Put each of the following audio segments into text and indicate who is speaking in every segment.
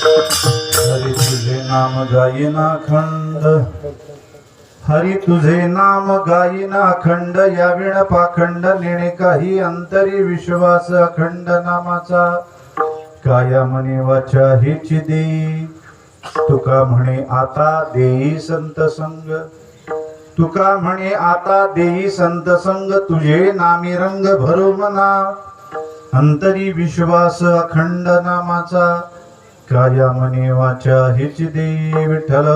Speaker 1: हरी तुझे नाम गायिना खंड, हरी तुझे नाम गायिना खंड, या विण पाखंड नेणे काही अंतरी विश्वास अखंड नामाचा काया म्हणे वाचा हिची देई, तुका म्हणे आता देई संत संग, तुका म्हणे आता देई संत संग, तुझे नामी रंग भरो मना अंतरी विश्वास अखंड नामाचा काया म्हणे वाचा हिची देई विठ्ठल.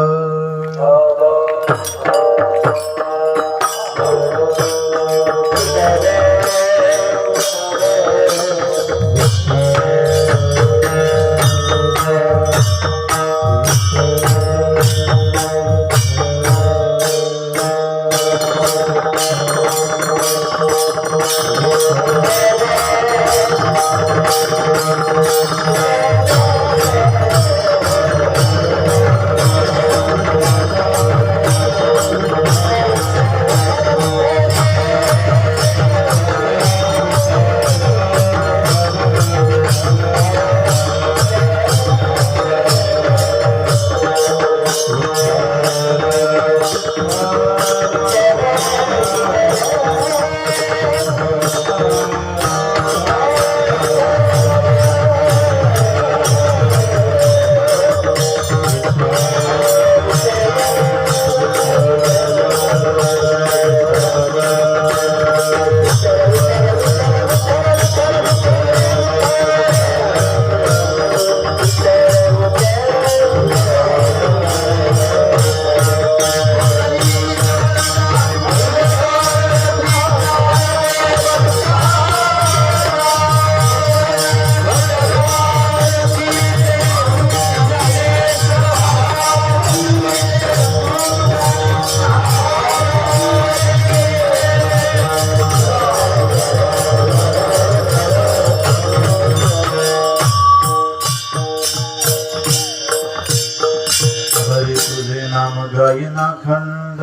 Speaker 1: गायिना खंड,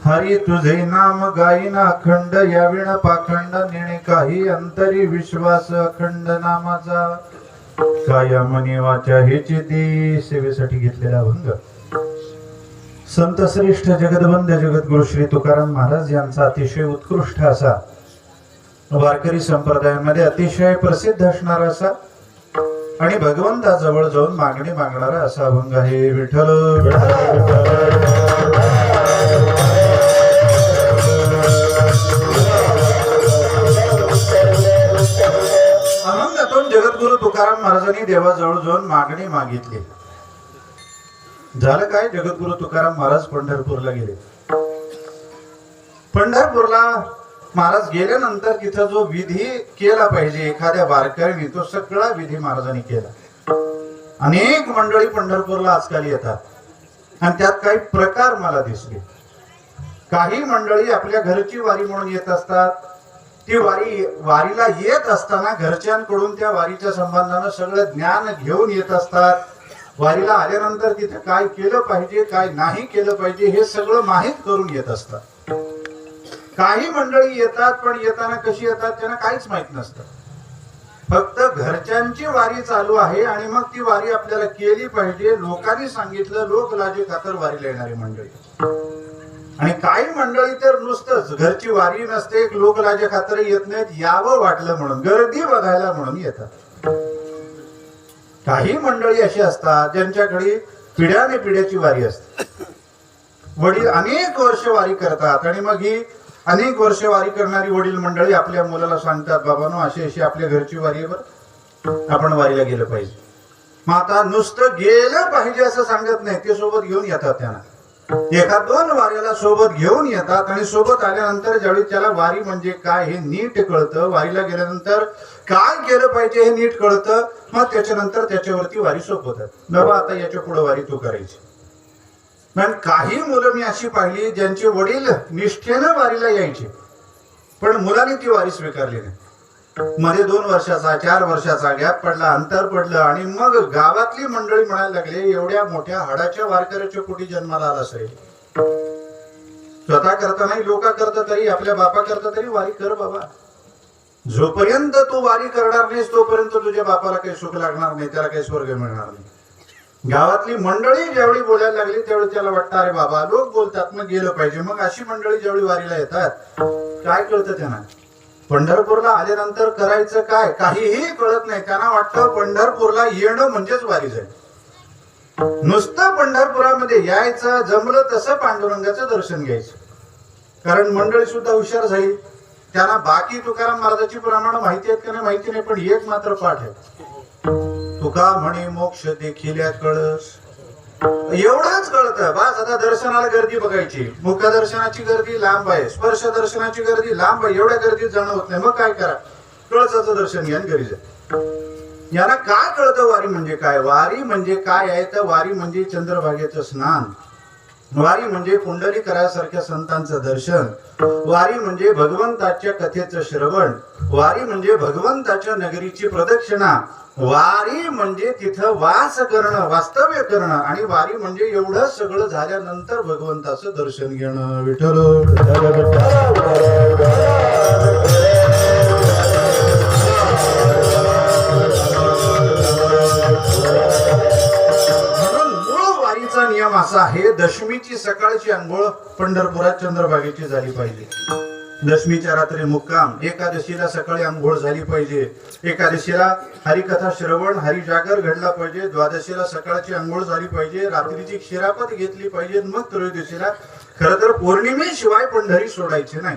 Speaker 1: हरी तुझे नाम गायिना खंड, या विण पाखंड नेणे काही अंतरी विश्वास अखंड नामाचा काया म्हणे वाचा हेची ती. सेवेसाठी घेतलेला भंग संत श्रेष्ठ जगदबंध जगद्गुरु श्री तुकाराम महाराज यांचा अतिशय उत्कृष्ट असा वारकरी संप्रदायामध्ये अतिशय प्रसिद्ध असणारा असा आणि भगवंताजवळ जाऊन मागणी मागणारा असा अभंग आहे. विठ्ठल अभंगातून जगद्गुरु तुकाराम महाराजांनी देवाजवळ जाऊन मागणी मागितली. झालं काय, जगद्गुरु तुकाराम महाराज पंढरपूरला गेले. पंढरपूरला महाराज गेल्यानंतर तिथं जो विधी केला पाहिजे एखाद्या वारकऱ्याने तो सगळा विधी महाराजांनी केला. अनेक मंडळी पंढरपूरला आजकाल येतात आणि त्यात काही प्रकार मला दिसले. काही मंडळी आपल्या घरची वारी म्हणून येत असतात. ती वारीला येत असताना घरच्यांकडून त्या वारीच्या संबंधानं सगळं ज्ञान घेऊन येत असतात. वारीला आल्यानंतर तिथे काय केलं पाहिजे काय नाही केलं पाहिजे हे सगळं माहीत करून येत असतात. काही मंडळी येतात पण येताना कशी येतात त्यांना काहीच माहित नसतं. फक्त घरच्यांची वारी चालू आहे आणि मग ती वारी आपल्याला केली पाहिजे लोकांनी सांगितलं लोक लाजे खातर वारीला येणारी मंडळी. आणि काही मंडळी तर नुसतंच घरची वारी नसते लोक लाजे खातर येत नाहीत, यावं वाटलं म्हणून गर्दी बघायला म्हणून येतात. काही मंडळी अशी असतात ज्यांच्याकडे पिढ्याने पिढ्याची वारी असते. वडील अनेक वर्ष वारी करतात आणि मग ही अनेक वर्ष वारी करणारी वडील मंडळी आपल्या मुलाला सांगतात बाबांनो अशी अशी आपल्या घरची वारी आहे बरं, आपण वारीला गेलं पाहिजे. मग आता नुसतं गेलं पाहिजे असं सांगत नाही, ते सोबत घेऊन येतात. त्यांना एका दोन वारीला सोबत घेऊन येतात आणि सोबत आल्यानंतर ज्यावेळी त्याला वारी म्हणजे काय हे नीट कळतं, वारीला गेल्यानंतर काय केलं पाहिजे हे नीट कळतं, मग त्याच्यानंतर त्याच्यावरती वारी सोपवतात. बाबा आता याच्या पुढे वारी तू करायची. पण काही मुलं मी अशी पाहिली ज्यांचे वडील निष्ठेनं वारीला यायचे पण मुलांनी ती वारी स्वीकारली नाही. मध्ये 2 वर्षाचा 4 वर्षाचा गॅप पडला, अंतर पडलं आणि मग गावातली मंडळी म्हणायला लागले एवढ्या मोठ्या हाडाच्या वारकऱ्याच्या पोटी जन्माला आला असेल, स्वतः करता नाही लोक करता तरी आपल्या बापा करता तरी वारी कर बाबा. जोपर्यंत तू वारी करणार नाहीस तोपर्यंत तुझ्या बापाला काही सुख लागणार नाही, त्याला काही स्वर्ग मिळणार नाही. गावातली मंडळी ज्यावेळी बोलायला लागली त्यावेळी त्याला वाटतं अरे बाबा लोक बोलतात मग गेलं पाहिजे. मग अशी मंडळी ज्यावेळी वारीला येतात काय कळतं त्यांना? पंढरपूरला आल्यानंतर करायचं काय काहीही कळत नाही. त्यांना वाटतं पंढरपूरला येणं म्हणजेच वारी जाईल. नुसतं पंढरपुरामध्ये यायचं, जमलं तसं पांडुरंगाचं दर्शन घ्यायचं. कारण मंडळी सुद्धा हुशार झाली. त्यांना बाकी तुकाराम महाराजाची प्रमाण माहिती आहेत का नाही माहिती नाही, पण एक मात्र पाठ आहे, तुका म्हणे मोक्ष देखील कळस. एवढंच कळतं बस. आता दर्शनाला गर्दी बघायची, मुखदर्शनाची गर्दी लांब आहे, स्पर्श दर्शनाची गर्दी लांब आहे, एवढ्या गर्दीत जाणं होत नाही. मग काय करा, कळसाचं दर्शन घ्या घरी जा. यांना काय कळतं वारी म्हणजे काय? वारी म्हणजे काय आहे तर वारी म्हणजे चंद्रभागेचं स्नान, वारी म्हणजे पुंडलीकरासारख्या संतांचं दर्शन, वारी म्हणजे भगवंताच्या कथेचं श्रवण, वारी म्हणजे भगवंताच्या नगरीची प्रदक्षिणा, वारी म्हणजे तिथं वास करणं, वास्तव्य करणं, आणि वारी म्हणजे एवढं सगळं झाल्यानंतर भगवंताचं दर्शन घेणं. विठ्ठल नियम असा आहे, दशमीची सकाळची अंघोळ पंढरपुरात चंद्रभागेची झाली पाहिजे. दशमीच्या रात्री मुक्काम, एकादशीला सकाळी अंघोळ झाली पाहिजे, एकादशीला हरिकथा श्रवण हरिजागर घडला पाहिजे, द्वादशीला सकाळची अंघोळ झाली पाहिजे, रात्रीची क्षीरापत घेतली पाहिजे, मग त्रयोदशीला. खरं तर पौर्णिमेशिवाय पंढरी सोडायची नाही.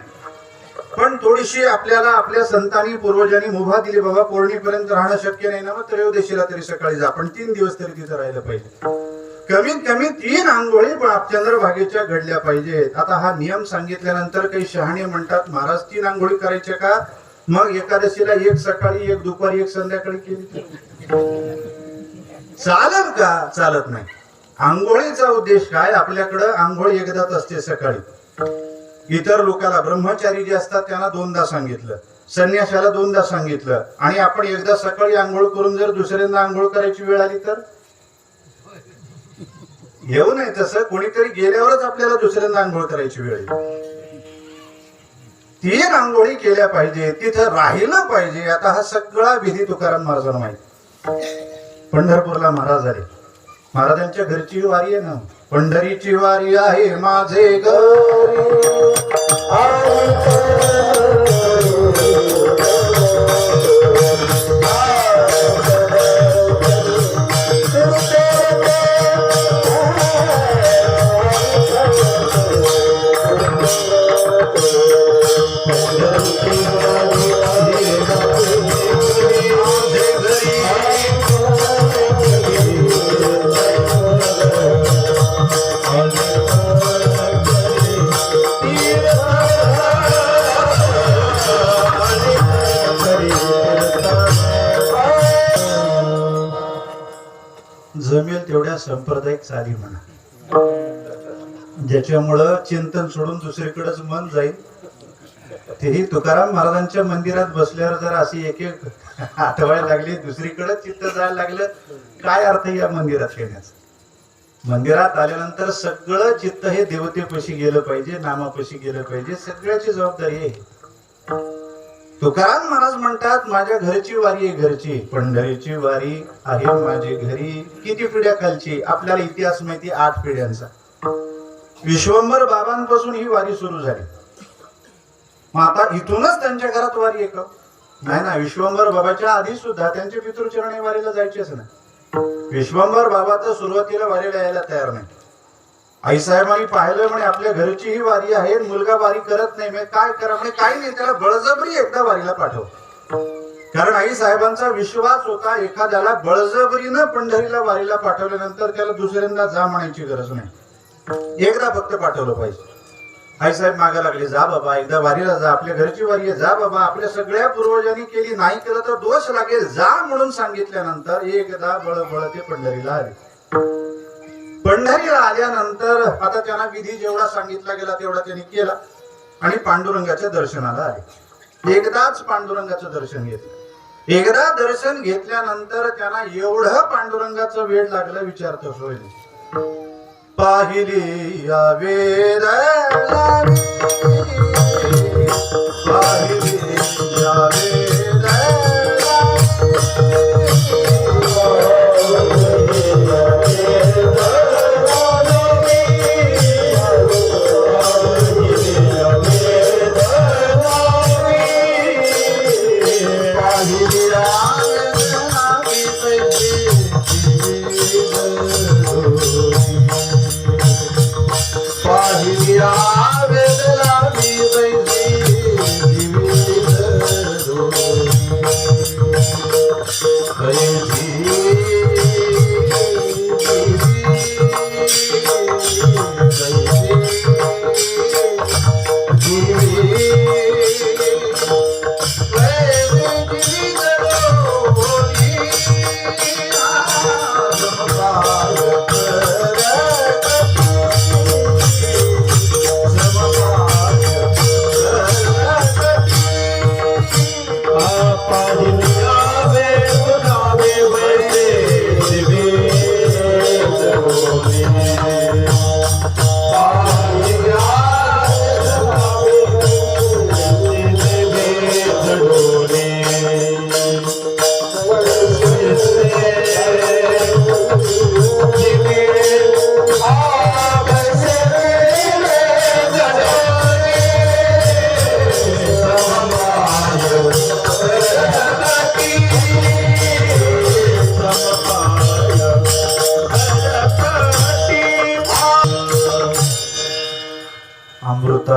Speaker 1: पण थोडीशी आपल्याला आपल्या संतांनी पूर्वजांनी मुभा दिली, बाबा पौर्णिमेपर्यंत राहणं शक्य नाही ना, मग त्रयोदशीला तरी सकाळी जा, पण 3 दिवस तरी तिथं राहिलं पाहिजे. कमीत कमी 3 अंघोळी चंद्रभागेच्या घडल्या पाहिजेत. आता हा नियम सांगितल्यानंतर काही शहाणे म्हणतात महाराज 3 अंघोळी करायच्या का? मग एकादशीला 1 सकाळी 1 दुपारी 1 संध्याकाळी केली चालत का? चालत नाही. अंघोळीचा उद्देश काय? आपल्याकडं अंघोळ एकदाच असते सकाळी. इतर लोकांना ब्रह्मचारी जे असतात त्यांना 2दा सांगितलं, संन्यासाला 2दा सांगितलं, आणि आपण एकदा सकाळी अंघोळ करून जर दुसऱ्यांदा अंघोळ करायची वेळ आली तर येऊ नये. तसं कोणीतरी गेल्यावरच आपल्याला दुसऱ्यांदा अंघोळ करायची वेळ येईल. 3 अंघोळी केल्या पाहिजे, तिथं राहिलं पाहिजे. आता हा सगळा विधी तुकाराम महाराजांना माहिती. पंढरपूरला महाराज आले, महाराजांच्या घरची वारी आहे ना, पंढरीची वारी आहे माझे घरी. जमेल तेवढ्या सांप्रदायिक चाली म्हणा, ज्याच्यामुळं चिंतन सोडून दुसरीकडेच मन जाईल. तेही तुकाराम महाराजांच्या मंदिरात बसल्यावर जर अशी एक आठवायला लागली, दुसरीकडे चित्त जायला लागलं, काय अर्थ या मंदिरात येण्याचा? मंदिरात आल्यानंतर सगळं चित्त हे देवतेपाशी गेलं पाहिजे, नामापाशी गेलं पाहिजे. सगळ्याची जबाबदारी आहे. तुकाराम महाराज म्हणतात माझ्या घरची वारी आहे, घरची पंढरीची वारी आहे माझी घरी. किती पिढ्या खालची? आपल्याला इतिहास माहिती 8 पिढ्यांचा. विश्वंभर बाबांपासून ही वारी सुरू झाली. मग आता इथूनच त्यांच्या घरात वारी आहे का? नाही ना. विश्वंभर बाबाच्या आधी सुद्धा त्यांचे पितृचरणी वारीला जायचेच ना. विश्वंभर बाबा तर सुरुवातीला वारीला यायला तयार नाही. आईसाहेबांनी पाहिलं म्हणे आपल्या घरची ही वारी आहे, मुलगा वारी करत नाही, मी काय करा म्हणे. काही नाही, त्याला बळजबरी एकदा वारीला पाठव. कारण आईसाहेबांचा विश्वास होता एखाद्याला बळजबरीनं पंढरीला वारीला पाठवल्यानंतर त्याला दुसऱ्यांदा जा म्हणायची गरज नाही, एकदा फक्त पाठवलं पाहिजे. आईसाहेब मागा लागले, जा बाबा एकदा वारीला जा, आपल्या घरची वारी आहे, जा बाबा. आपल्या सगळ्या पूर्वजांनी केली, नाही केलं तर दोष लागेल, जा म्हणून सांगितल्यानंतर एकदा बळबळ ते पंढरीला आले. पंढरीला आल्यानंतर आता त्यांना विधी जेवढा सांगितला गेला तेवढा त्यांनी केला आणि पांडुरंगाच्या दर्शनाला आले. एकदाच पांडुरंगाचं दर्शन घेतलं. एकदा दर्शन घेतल्यानंतर त्यांना एवढं पांडुरंगाचं वेळ लागलं विचारतो सोय. पाहिली या वेद पाहिली या वेद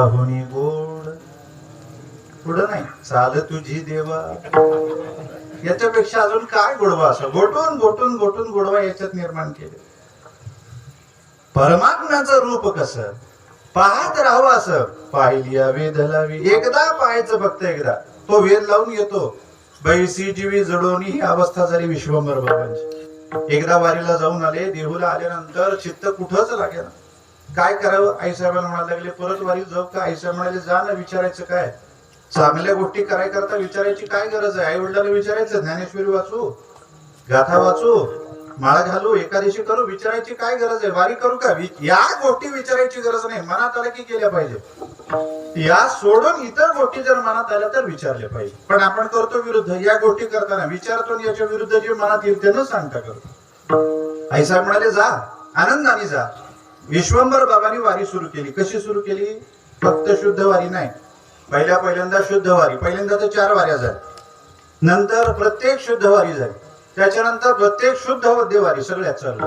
Speaker 1: राहुनी गोड, पुढं नाही चाल तुझी देवा. याच्यापेक्षा अजून काय गोडवा असं गोटून गोटून गोटून गोडवा याच्यात निर्माण केले. परमात्म्याचं रूप कसं पाहत राहावं असं पाहिली वेद लावी. एकदा पाहायचं फक्त एकदा, तो वेद लावून येतो. बैसी जीवी जडोनी ही अवस्था झाली विश्वंभर बाबांची. एकदा वारीला जाऊन आले, देहूला आल्यानंतर चित्त कुठंच लागेना. काय करावं आईसाहेबांना म्हणायला लागले, परत वारीला जाऊ का? आईसाहेब म्हणाले, जा ना, विचारायचं काय, चांगल्या गोष्टी कराय करता विचारायची काय गरज आहे? आई वडिलांना विचारायचं, ज्ञानेश्वरी वाचू, गाथा वाचू, माळा घालू, एकादशी करू, विचारायची काय गरज आहे? वारी करू का? या गोष्टी विचारायची गरज नाही. मनात आल्या की केल्या पाहिजे. या सोडून इतर गोष्टी जर मनात आल्या तर विचारल्या पाहिजे. पण आपण करतो विरुद्ध. या गोष्टी करताना विचारतो, याच्या विरुद्ध जे मनात येईल ते न सांगता करतो. आईसाहेब म्हणाले, जा, आनंदाने जा. विश्वंभर बाबांनी वारी सुरू केली. कशी सुरू केली? फक्त शुद्ध वारी नाही. पहिल्यांदा शुद्ध वारी, पहिल्यांदा तर 4 वाऱ्या झाल्या, नंतर प्रत्येक शुद्ध वारी झाली, त्याच्यानंतर प्रत्येक शुद्ध देवारी सगळ्यात चालू.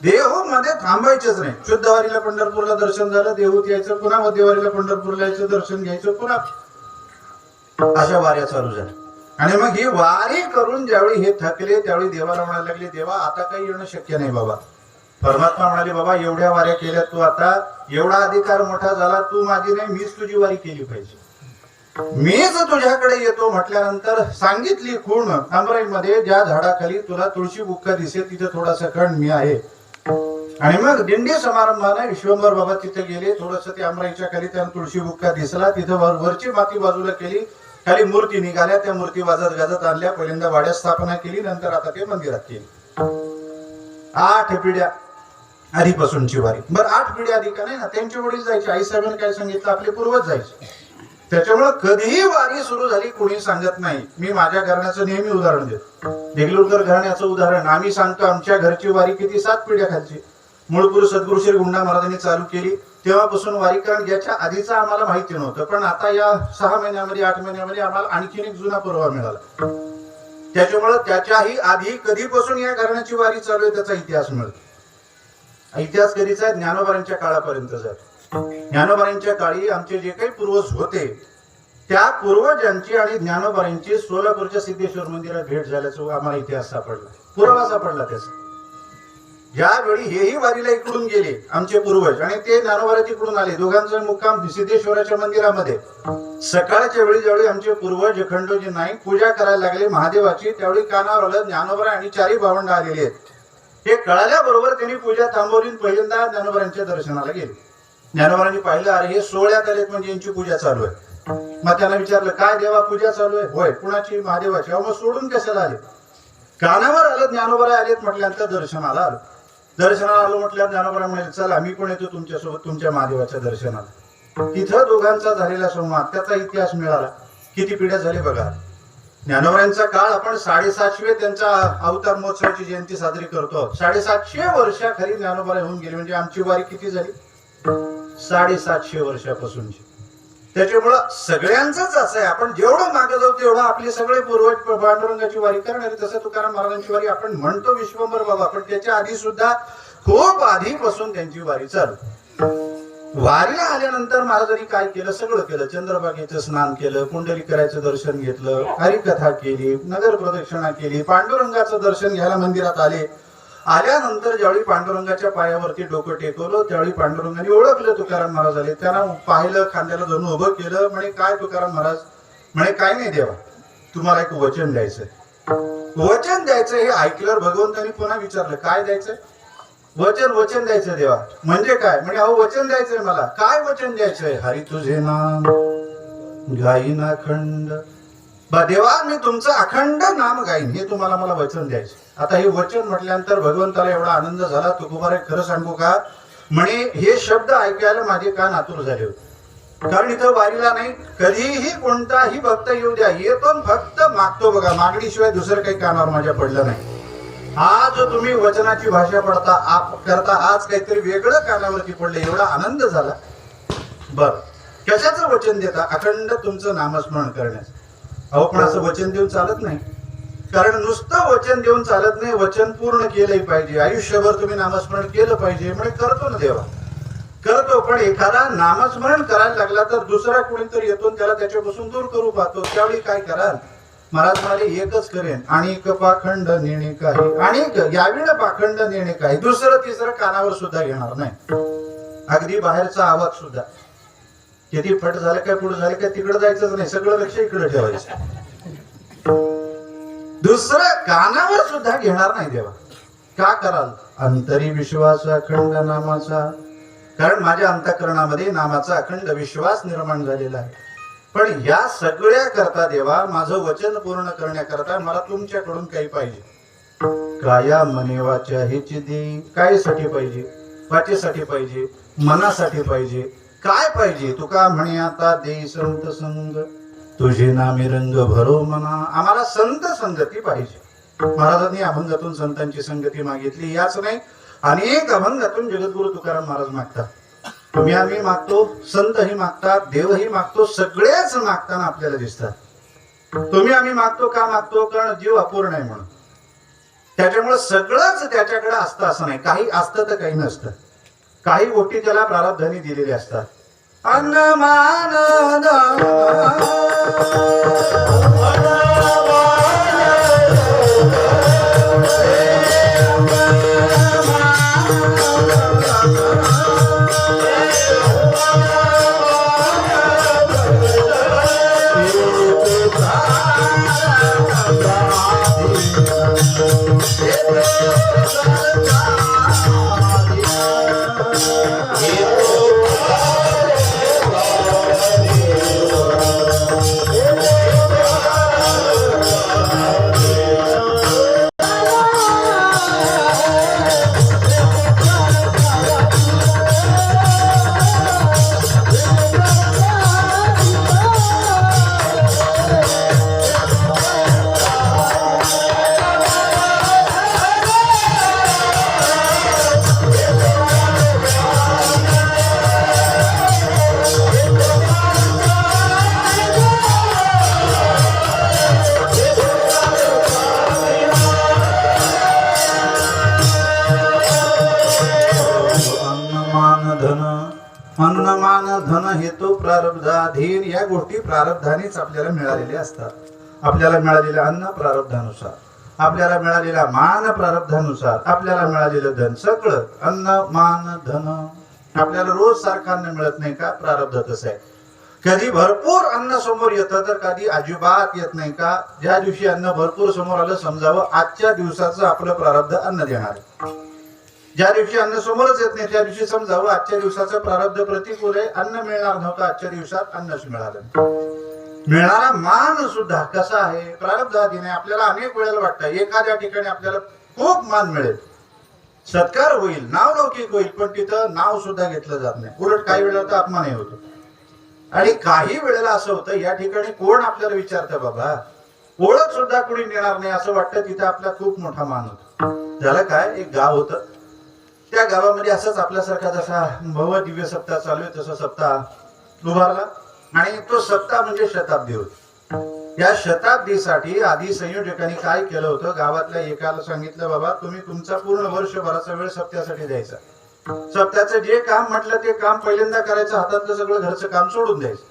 Speaker 1: देहू मध्ये थांबायचंच नाही. शुद्ध वारीला पंढरपूरला दर्शन झालं, देहूत यायचं, पुन्हा मध्यवारीला पंढरपूरला यायचं, दर्शन घ्यायचं, पुन्हा अशा वाऱ्या चालू झाल्या. आणि मग ही वारी करून ज्यावेळी हे थकले त्यावेळी देवाला म्हणायला लागले, देवा आता काही येणं शक्य नाही बाबा. परमात्मा म्हणाले, बाबा एवढ्या वाऱ्या केल्या तू, आता एवढा अधिकार मोठा झाला, तू माझी नाही मीच तुझी वारी केली पाहिजे. मीच तुझ्याकडे येतो म्हटल्यानंतर सांगितली खूण, आंबराईमध्ये ज्या झाडाखाली तुला तुळशी बुक्का दिसेल तिथे थोडासा खंड मी आहे. आणि मग दिंडी समारंभाने विश्वंभर बाबा तिथे गेले. थोडस ते आंबराईच्या खाली त्यांना तुळशी बुक्का दिसला, तिथं वरची माती बाजूला केली, खाली मूर्ती निघाल्या, त्या मूर्ती वाजत गाजत आणल्या. पहिल्यांदा वाड्यात स्थापना केली, नंतर आता ते मंदिरात केली. 8 पिढ्या आधीपासूनची वारी. बरं 8 पिढ्या आधी का नाही ना, त्यांचे वडील जायचे. आईसाहेबांनी काय सांगितलं, आपले पूर्वज जायचे. त्याच्यामुळे कधीही वारी सुरू झाली कोणी सांगत नाही. मी माझ्या घराण्याचं नेहमी उदाहरण देतो. देगलूरकर घराण्याचं उदाहरण आम्ही सांगतो. आमच्या घरची वारी किती 7 पिढ्या खालची. मूळपूर सद्गुरू श्री गुंडा महाराजांनी चालू केली तेव्हापासून वारी, कारण याच्या आधीचं आम्हाला माहिती नव्हतं. पण आता या 6 महिन्यामध्ये 8 महिन्यामध्ये आम्हाला आणखीन एक जुना पुरावा मिळाला. त्याच्यामुळे त्याच्याही आधी कधीपासून या घराण्याची वारी चालू आहे त्याचा इतिहास मिळतो. इतिहास कधीचा आहे? ज्ञानोबांच्या काळापर्यंत जातो. ज्ञानोबांच्या काळी आमचे जे काही पूर्वज होते त्या पूर्वजांची आणि ज्ञानोबांची सोलापूरच्या सिद्धेश्वर मंदिरात भेट झाल्याचं आम्हाला इतिहास सापडला, पुरावा सापडला त्याचा. ज्यावेळी हेही वारीला इकडून गेले आमचे पूर्वज आणि ते ज्ञानोबा तिकडून आले, दोघांचा मुक्काम सिद्धेश्वराच्या मंदिरामध्ये. सकाळच्या वेळी ज्यावेळी आमचे पूर्वज खंडोजी नाईक पूजा करायला लागले महादेवाची, त्यावेळी कानावर आलं ज्ञानोबा आणि 4 भावंड आलेले आहेत. हे कळाल्याबरोबर त्यांनी पूजा थांबवली, पहिल्यांदा ज्ञानोबांच्या दर्शनाला गेले. ज्ञानोबांनी पाहिलं, अरे हे 16 आलेत म्हणजे यांची पूजा चालू आहे. मग त्यांना विचारलं, काय देवा पूजा चालू आहे? होय. कुणाची? महादेवाची. मग सोडून कशाला आले? कानावर आलं ज्ञानोबा आलेत म्हटल्यानंतर दर्शनाला आलो. दर्शनाला आलो म्हटल्यावर ज्ञानोबा म्हणाले, चला मी पण येतो तुमच्यासोबत तुमच्या महादेवाच्या दर्शनाला. तिथं दोघांचा झालेला संवाद, त्याचा इतिहास मिळाला. किती पिढ्या झाले बघा. ज्ञानोबांचा काळ आपण 750 त्यांचा अवतार महोत्सवाची जयंती साजरी करतो. 750 वर्षाखाली ज्ञानोबा होऊन गेले. म्हणजे आमची वारी किती झाली? 750 वर्षापासूनची. त्याच्यामुळं सगळ्यांच असं आहे, आपण जेवढं मागे जाऊ तेवढं आपले सगळे पूर्वज पांडुरंगाची वारी करणारे. तसं तुकाराम महाराजांची वारी आपण म्हणतो विश्वंभर बाबा, पण त्याच्या आधी सुद्धा खूप आधीपासून त्यांची वारी चालू. वारीला आल्यानंतर महाराजांनी काय केलं? सगळं केलं. चंद्रभागेचं स्नान केलं, पुंडलिकाचं दर्शन घेतलं, हरिकथा केली, नगर प्रदक्षिणा केली, पांडुरंगाचं दर्शन घ्यायला मंदिरात आले. आल्यानंतर ज्यावेळी पांडुरंगाच्या पायावरती डोकं टेकवलं त्यावेळी पांडुरंगाने ओळखलं तुकाराम महाराज आले. त्यांना पाहिलं, खांद्याला धरून उभं केलं. म्हणे, काय तुकाराम महाराज? म्हणे, काय नाही देवा, तुम्हाला एक वचन द्यायचंय. वचन द्यायचं हे ऐकल्यावर भगवंतांनी पुन्हा विचारलं, काय द्यायचंय? वचन द्यायचं देवा. म्हणजे काय? म्हणजे अहो वचन द्यायचंय मला. काय वचन द्यायचंय? हरी तुझे नाम गाईन अखंड. देवा मी तुमचं अखंड नाम गाईन, हे तुम्हाला मला वचन द्यायचं. आता हे वचन म्हटल्यानंतर भगवंताला एवढा आनंद झाला. तुकोबारे खरं सांगू का? म्हणे हे शब्द ऐकायला माझे कान आतुर झाले होते. कारण इथं वारीला नाही कधीही कोणताही भक्त येऊ द्या, येतो फक्त मागतो बघा, मागणीशिवाय दुसरं काही कानावर माझ्या पडलं नाही. आज तुम्ही वचनाची भाषा करता आज काहीतरी वेगळं कानावरती पडलं, एवढा आनंद झाला. बर कशाचं वचन देता? अखंड तुमचं नामस्मरण करण्याचं. अहो पण असं वचन देऊन चालत नाही, कारण नुसतं वचन देऊन चालत नाही, वचन पूर्ण केलंही पाहिजे. आयुष्यभर तुम्ही नामस्मरण केलं पाहिजे. म्हणजे करतो ना देवा, करतो, पण एखादा नामस्मरण करायला लागला तर दुसरा कोणीतरी येतो त्याला त्याच्यापासून दूर करू पाहतो. त्यावेळी काय कराल? महाराज म्हणाले एकच करेन, अनेक पाखंड नेणे काही, अनेक यावेळी पाखंड नेणे काही, दुसरं तिसरं कानावर सुद्धा घेणार नाही. अगदी बाहेरचा आवाज सुद्धा किती फट झालं काय पुढे झालं काय तिकडे जायचंच नाही, सगळं लक्ष इकडे ठेवायचं. दुसरं कानावर सुद्धा घेणार नाही देवा. का कराल? अंतरी विश्वास अखंड नामाचा, कारण माझ्या अंतःकरणामध्ये नामाचा अखंड विश्वास निर्माण झालेला आहे. पण या सगळ्या करता देवा माझं वचन पूर्ण करण्याकरता मला तुमच्याकडून काही पाहिजे. काया मने वाचा हेची दे, कायसाठी पाहिजे? वाचेसाठी पाहिजे, मनासाठी पाहिजे. काय पाहिजे? तुका म्हणे आता दे संत संग, तुझे नामे रंग भरो मना. आम्हाला संत संगती पाहिजे. महाराजांनी अभंगातून संतांची संगती मागितली. याच नाही, अनेक अभंगातून जगद्गुरु तुकाराम महाराज मागतात. तुम्ही आम्ही मागतो, संतही मागतात, देवही मागतो, सगळेच मागताना आपल्याला दिसतात. तुम्ही आम्ही मागतो का मागतो? कारण जीव अपूर्ण आहे म्हणून. त्याच्यामुळे सगळंच त्याच्याकडे असतं असं नाही. काही असतं तर काही नसतं. काही गोष्टी त्याला प्रारब्धाने दिलेल्या असतात. अन्नमान अन्नमान धन हे तो प्रारब्धाधीन. या गोष्टी प्रारब्धानेच आपल्याला मिळालेल्या असतात. आपल्याला मिळालेलं अन्न प्रारब्धानुसार, आपल्याला मिळालेला मान प्रारब्धानुसार, आपल्याला मिळालेलं धन, सगळं अन्न मान धन आपल्याला रोज सारखं अन्न मिळत नाही का? प्रारब्ध तसं आहे. कधी भरपूर अन्न समोर येतं तर कधी अजिबात येत नाही का? ज्या दिवशी अन्न भरपूर समोर आलं समजावं आजच्या दिवसाचं आपलं प्रारब्ध अन्न देणार आहे. ज्या दिवशी अन्न समोरच येत नाही त्या दिवशी समजावं आजच्या दिवसाचं प्रारब्ध प्रतिकूल आहे. अन्न मिळणार नव्हतं, आजच्या दिवसात अन्नच मिळालं. मिळणारा मान सुद्धा कसा आहे? प्रारब्धाधीन. आपल्याला अनेक वेळेला वाटतं एखाद्या ठिकाणी आपल्याला खूप मान मिळेल, सत्कार होईल, नाव लौकिक होईल, पण तिथं नाव सुद्धा घेतलं जात नाही. उलट काही वेळेला तर अपमानही होतो. आणि काही वेळेला असं होतं या ठिकाणी कोण आपल्याला विचारतं बाबा, ओळख सुद्धा कोणी नेणार नाही असं वाटतं. तिथं आपला खूप मोठा मान होतो. झालं काय? एक गाव होतं. त्या गावामध्ये असंच आपल्यासारखा जसा भव दिव्य सप्ताह चालू आहे तसा सप्ताह उभारला. आणि तो सप्ताह म्हणजे शताब्दी होती. या शताब्दीसाठी आधी संयोजकांनी काय केलं होतं, गावातल्या एकाला सांगितलं बाबा तुम्ही तुमचा पूर्ण वर्षभराचा वेळ सप्त्यासाठी द्यायचा. सप्त्याचं जे काम म्हटलं ते काम पहिल्यांदा करायचं, हातातलं सगळं घरचं काम सोडून द्यायचं.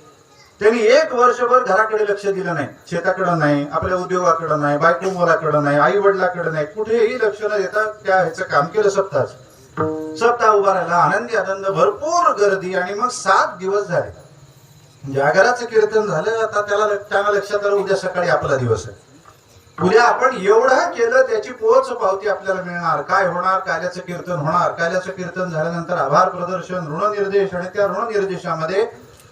Speaker 1: त्यांनी एक वर्षभर घराकडे लक्ष दिलं नाही, शेताकडं नाही, आपल्या उद्योगाकडं नाही, बायको मुलाकडं नाही, आई वडिलाकडं नाही, कुठेही लक्ष न देता त्या ह्याचं काम केलं. सप्ताह उभारायला आनंदी आनंद, भरपूर गर्दी. आणि मग 7 दिवस झाले. जागराचं कीर्तन झालं. आता त्याला लक्षात आलं उद्या सकाळी आपला दिवस आहे. उद्या आपण एवढं केलं त्याची पोच पावती आपल्याला मिळणार. काय होणार? काल्याचं कीर्तन होणार. काल्याचं कीर्तन झाल्यानंतर आभार प्रदर्शन, ऋणनिर्देश. आणि त्या ऋणनिर्देशामध्ये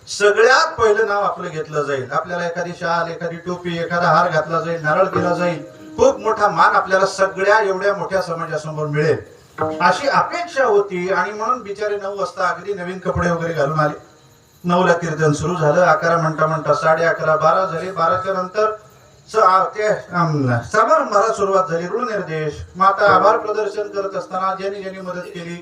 Speaker 1: सगळ्यात पहिलं नाव आपलं घेतलं जाईल. आपल्याला एखादी शाल, एखादी टोपी, एखादा हार घातला जाईल, नारळ दिला जाईल. खूप मोठा मान आपल्याला सगळ्या एवढ्या मोठ्या समाजासमोर मिळेल अशी अपेक्षा होती. आणि म्हणून बिचारे 9 वाजता अगदी नवीन कपडे वगैरे घालून आले. 9ला कीर्तन सुरू झालं. 11 म्हणता 11:30 12 झाले. 12च्या नंतर समारंभाला सुरुवात झाली. ऋणनिर्देश. मग आता आभार प्रदर्शन करत असताना ज्यांनी ज्यांनी मदत केली,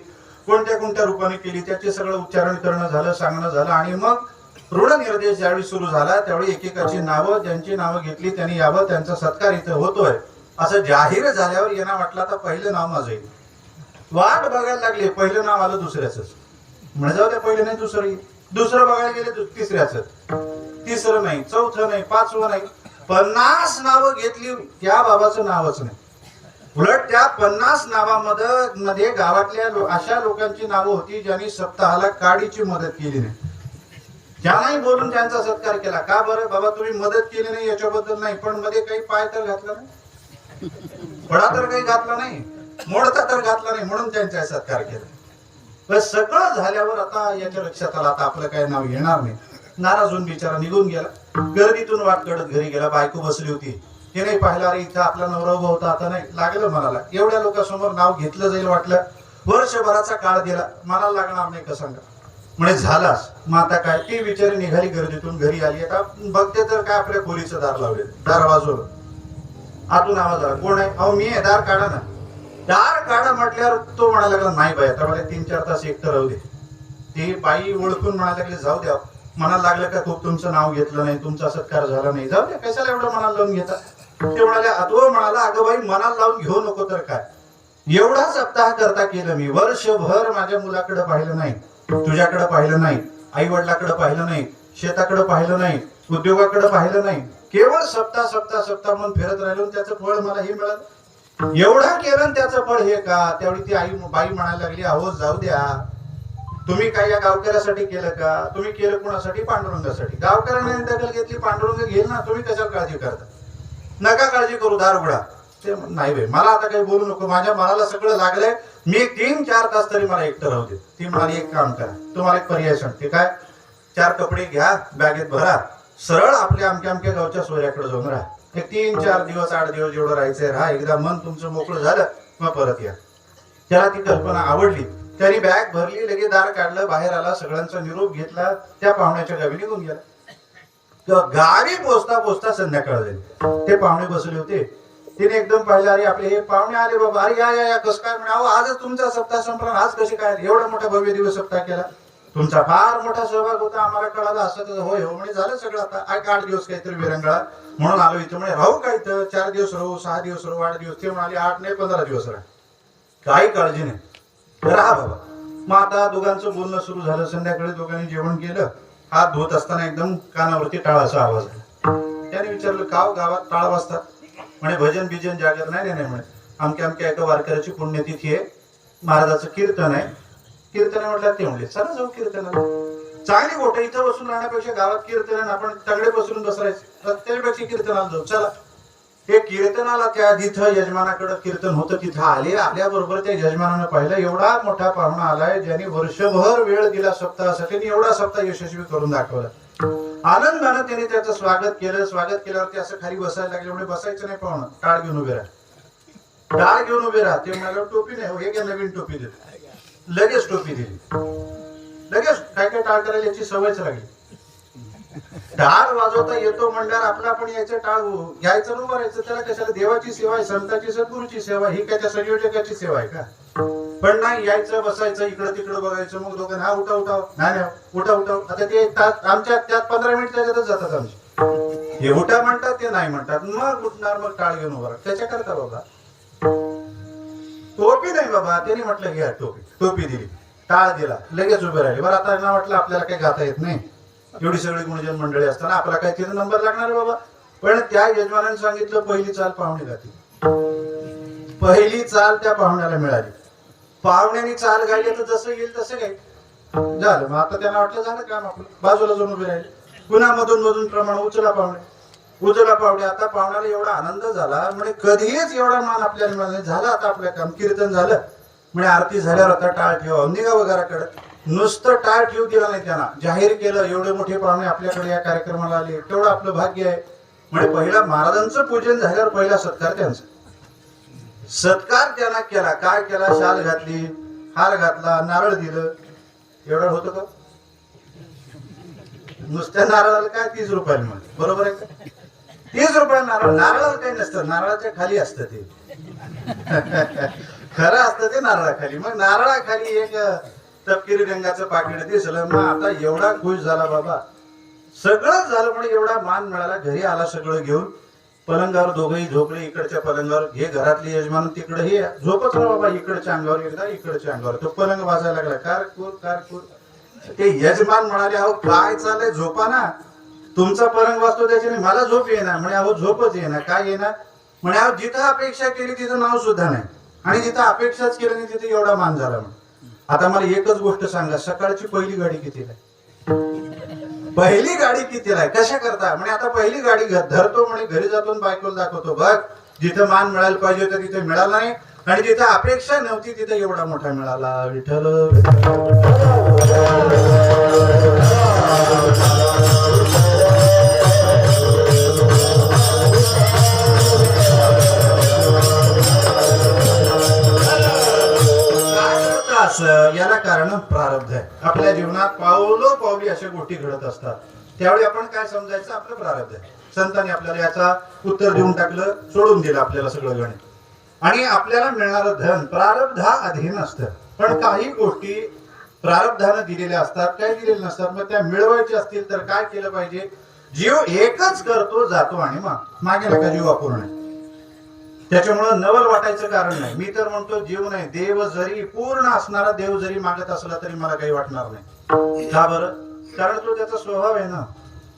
Speaker 1: कोणत्या कोणत्या रूपाने केली त्याचे सगळं उच्चारण करणं झालं, सांगणं झालं. आणि मग ऋणनिर्देश ज्यावेळी सुरू झाला त्यावेळी एकेकाची नावं, ज्यांची नावं घेतली त्यांनी यावं, त्यांचा सत्कार इथं होतोय असं जाहीर झाल्यावर यांना वाटलं आता पहिलं नाव माझं येईल. वाट बघायला लागले. पहिलं नाव आलं दुसऱ्याच. म्हणजे जाऊ द्या, पहिले नाही दुसरं बघायला गेले तिसऱ्याच, तिसरं नाही, चौथं नाही, पाचवं नाही, 50 नावं घेतली, त्या बाबाचं नावच नाही. उलट त्या 50 नावामध्ये गावातल्या अशा लोकांची नावं होती ज्यांनी सप्ताहाला काडीची मदत केली नाही. त्यांनाही बोलून त्यांचा सत्कार केला. का बरं बाबा, तुम्ही मदत केली नाही याच्याबद्दल नाही, पण मध्ये काही पाय तर घातला नाही, फळा तर काही घातला नाही, मोडता तर घातला नाही, म्हणून त्यांचा सत्कार केला. पण सगळं झाल्यावर आता याच्या लक्षात आलं आता आपलं काय नाव येणार नाही. नाराज होऊन बिचारा निघून गेला. गर्दीतून वाट कडत घरी गेला. बायको बसली होती, ते नाही पाहिला, अरे इथं आपला नवरा उभा होता, आता नाही. लागलं मनाला, एवढ्या लोकांसमोर नाव घेतलं जाईल वाटलं. वर्षभराचा काळ गेला, मनाला लागणार नाही का सांगा. म्हणजे झालाच. मग आता काय, ती बिचारी निघाली गर्दीतून घरी आली. आता बघते तर काय, आपल्या खोलीचं दार लावले, दार वाजवलं, आतून आवाज आला, कोण आहे? अहो मी आहे, दार काढा ना. दार काढा म्हटल्यावर तो म्हणायला लागला, नाही बाई आता मला 3-4 तास एकटं राहू दे. ती बाई ओळखून म्हणायला लागली, जाऊ द्या. मनाला लागलं का, खूप तुमचं नाव घेतलं नाही, तुमचा सत्कार झाला नाही, जाऊ द्या, कशाला एवढं मनाला लावून घेता. ते म्हणाले, तो म्हणाला, अगं बाई मनाला लावून घेऊ नको तर काय, एवढा सप्ताह करता केलं मी, वर्षभर माझ्या मुलाकडे पाहिलं नाही, तुझ्याकडे पाहिलं नाही, आई वडिलाकडे पाहिलं नाही, शेताकडे पाहिलं नाही, उद्योगाकडे पाहिलं नाही, केवळ सप्ताह सप्ताह सप्ताह म्हणून फिरत राहिलो, त्याचं फळ मला हे मिळालं. एवढा केलं त्याचं फळ हे का? त्यावेळी ती बाई म्हणायला लागली, अहो जाऊ द्या, तुम्ही काय या गावकऱ्यासाठी केलं का? तुम्ही केलं कोणासाठी? पांडुरंगासाठी. गावकऱ्याने दखल घेतली, पांडुरंग घेईल ना, तुम्ही कशाला काळजी करता? नका काळजी करू, दार उघडा. ते नाही बाई, मला आता काही बोलू नको, माझ्या मनाला सगळं लागलंय, मी 3-4 तास तरी मला एकटं राहू दे. ती म्हणाली, एक काम करा, तुम्हाला एक पर्याय सांगते. काय? 4 कपडे घ्या, बॅगेत भरा, सरळ आपल्या अमक्या गावच्या सोयऱ्याकडे जाऊन राहा. एक 3-4 दिवस 8 दिवस जेवढं राहायचंय राहा, एकदा मन तुमचं मोकळं झालं मग परत या. त्याला ती कल्पना आवडली. त्याने बॅग भरली, लगेच दार काढलं, बाहेर आला, सगळ्यांचा निरोप घेतला, त्या पाहुण्याच्या गावी निघून गेला. गावी पोचता पोचता संध्याकाळ झाली. ते पाहुणे बसले होते. तिने एकदम पाहिलं, अरे आपले हे पाहुणे आले बाबा, अरे या या या, कसं काय? म्हणे, अहो आजच तुमचा सप्ताह संपला, आज कसे काय? एवढा मोठा भव्य दिवस सप्ताह केला, तुमचा फार मोठा सहभाग होता, आम्हाला कळालं. असं तर होय हो म्हणे, झालं सगळं. आता 8 दिवस काहीतरी विरंगळा म्हणून आलो इथं. म्हणे राहू काय तर, 4 दिवस राहू, 6 दिवस राहू, 8 दिवस. ते म्हणाले 8 नाही 15 दिवस राहा, काही काळजी नाही, राहा बाबा. मग आता दोघांचं बोलणं सुरू झालं. संध्याकाळी दोघांनी जेवण केलं. हात धुत असताना एकदम कानावरती टाळाचा आवाज आला. त्याने विचारलं, का गावात टाळ वाजतात? म्हणे भजन बिजन जागर नाही म्हणे, आमक्या एका वारकऱ्याची पुण्यतिथी आहे, महाराजाचं कीर्तन आहे. कीर्तन म्हटलं, ते म्हणले चला जाऊ कीर्तनाला. चांगली गोष्ट, इथं बसून राहण्यापेक्षा गावात कीर्तन, आपण तगडे बसून बसरायचे, त्यापेक्षा कीर्तनाला जाऊ चला. ते कीर्तनाला त्या जिथं यजमानाकडे कीर्तन होतं तिथं आले. आल्याबरोबर त्या यजमानानं पाहिलं, एवढा मोठा पाहुणा आलाय ज्याने वर्षभर वेळ दिला सप्ताहासाठी, एवढा सप्ताह यशस्वी करून दाखवला. आनंदानं त्याने त्याचं स्वागत केलं. स्वागत केल्यावरती असं खाली बसायला लागले. म्हणजे बसायचं नाही पाहुणं, टाळ घेऊन उभे राहा, टाळ घेऊन उभे राहा. ते म्हणाले, टोपी नाही, हे काय नवीन टोपी दिली. लगेच टोपी दिली, लगेच काय काय टाळ करायला याची सवयच लागली. टाळ वाजवता येतो म्हणल्यावर आपला आपण यायचं, टाळ घ्यायचं न भरायचं. त्याला कशाला? देवाची सेवा आहे, संतांची सद्गुरूची सेवा, ही काय त्या संयोजकाची सेवा आहे का? पण नाही, यायचं बसायचं, इकडं तिकडं बघायचं. मग दोघांना हा उठा उठाव, नाही उठा उठाव. आता ते आमच्या त्यात 15 मिनिट त्याच्यातच जातात आमचे. हे उठा म्हणतात, ते नाही म्हणतात, मग उठणार, मग टाळ घेऊन उभा. त्याच्या करता बाबा टोपी नाही बाबा. त्याने म्हटलं घ्या टोपी, टोपी दिली, टाळ दिला, लगेच उभे राहिले. बरं आता ना म्हटलं आपल्याला काही गाता येत नाही, एवढी सगळी गुणजन मंडळी असताना आपला काय तिथे नंबर लागणार आहे बाबा. पण त्या यजमानाने सांगितलं, पहिली चाल पाहुणे गातील. पहिली चाल त्या पाहुण्याला मिळाली. पाहुण्याने चाल गायली तर जसं येईल तसं काय झालं. मग आता त्यांना वाटलं झालं काम आपलं, बाजूला जाऊन उभे राहिले. पुन्हा मधून मधून प्रमाण उचला पाहुणे, उचला पाहुणे. आता पाहुण्याला एवढा आनंद झाला, म्हणजे कधीच एवढा मान आपल्याला मिळाला नाही. झालं आता आपलं काम, कीर्तन झालं, म्हणजे आरती झाल्यावर आता टाळ ठेवा, निघा वगैरेकडे. नुसतं टाळ ठेवू दिला नाही, त्यांना जाहीर केलं, एवढे मोठे पाहुणे आपल्याकडे या कार्यक्रमाला आले, तेवढं आपलं भाग्य आहे. म्हणजे पहिला महाराजांचं पूजन झाल्यावर पहिला सत्कार त्यांचा. सत्कार त्यांना केला. काय केला? शाल घातली, हार घातला, नारळ दिलं. एवढं होतं का? नुसत्या नारळाला काय 30 रुपयाला म्हणत, बरोबर आहे का? 30 रुपयाला नारळ. नारळाला काही नसतं, नारळाच्या खाली असतं ते. खरं असतं ते नारळाखाली. मग नारळाखाली एक तपकिरी रंगाचं पाकिट दिसलं. मग आता एवढा खुश झाला बाबा, सगळंच झालं. म्हणजे एवढा मान मिळाला. घरी आला सगळं घेऊन, पलंगावर दोघंही झोपले. इकडच्या पलंगावर हे घरातले यजमान, तिकडे हे झोपच ना बाबा, इकडच्या अंगावर एकदा, इकडच्या अंगावर. तो पलंग वाजायला लागला, कारकूर कारकूर. ते यजमान म्हणाले, अहो काय चाललंय, झोपा ना, तुमचा परंग वाचतो त्याच्याने मला झोप येणार. म्हणे अहो झोपच येणार, काय येणार? म्हणे अहो जिथं अपेक्षा केली तिथं नाव सुद्धा नाही, आणि जिथं अपेक्षाच केली नाही तिथे एवढा मान झाला. म्हणे आता मला एकच गोष्ट सांगा, सकाळची पहिली गाडी कितीला आहे? पहिली गाडी कितीला आहे? कशा करता? म्हणे आता पहिली गाडी धरतो, म्हणे घरी जातो बायकोला दाखवतो, बघ जिथं मान मिळायला पाहिजे होतं तिथे मिळाला नाही, आणि जिथं अपेक्षा नव्हती तिथे एवढा मोठा मिळाला. विठ्ठल याला कारण प्रारब्ध आहे. आपल्या जीवनात पावलो पावली अशा गोष्टी घडत असतात. त्यावेळी आपण काय समजायचं, आपलं प्रारब्ध आहे. संतांनी आपल्याला याचा उत्तर देऊन टाकलं, सोडून दिलं आपल्याला सगळं गणित. आणि आपल्याला मिळणारं धन प्रारब्धा अधीन असतं. पण काही गोष्टी प्रारब्धानं दिलेल्या असतात, काही दिलेल्या नसतात. मग त्या मिळवायच्या असतील तर काय केलं पाहिजे? जीव एकच करतो, जातो आणि मग मागे नका जीव अपूर्ण आहे. त्याच्यामुळं नवल वाटायचं कारण नाही. मी तर म्हणतो जीव नाही, देव जरी पूर्ण असणारा देव जरी मागत असला तरी मला काही वाटणार नाही. का बरं? कारण तो त्याचा स्वभाव आहे ना.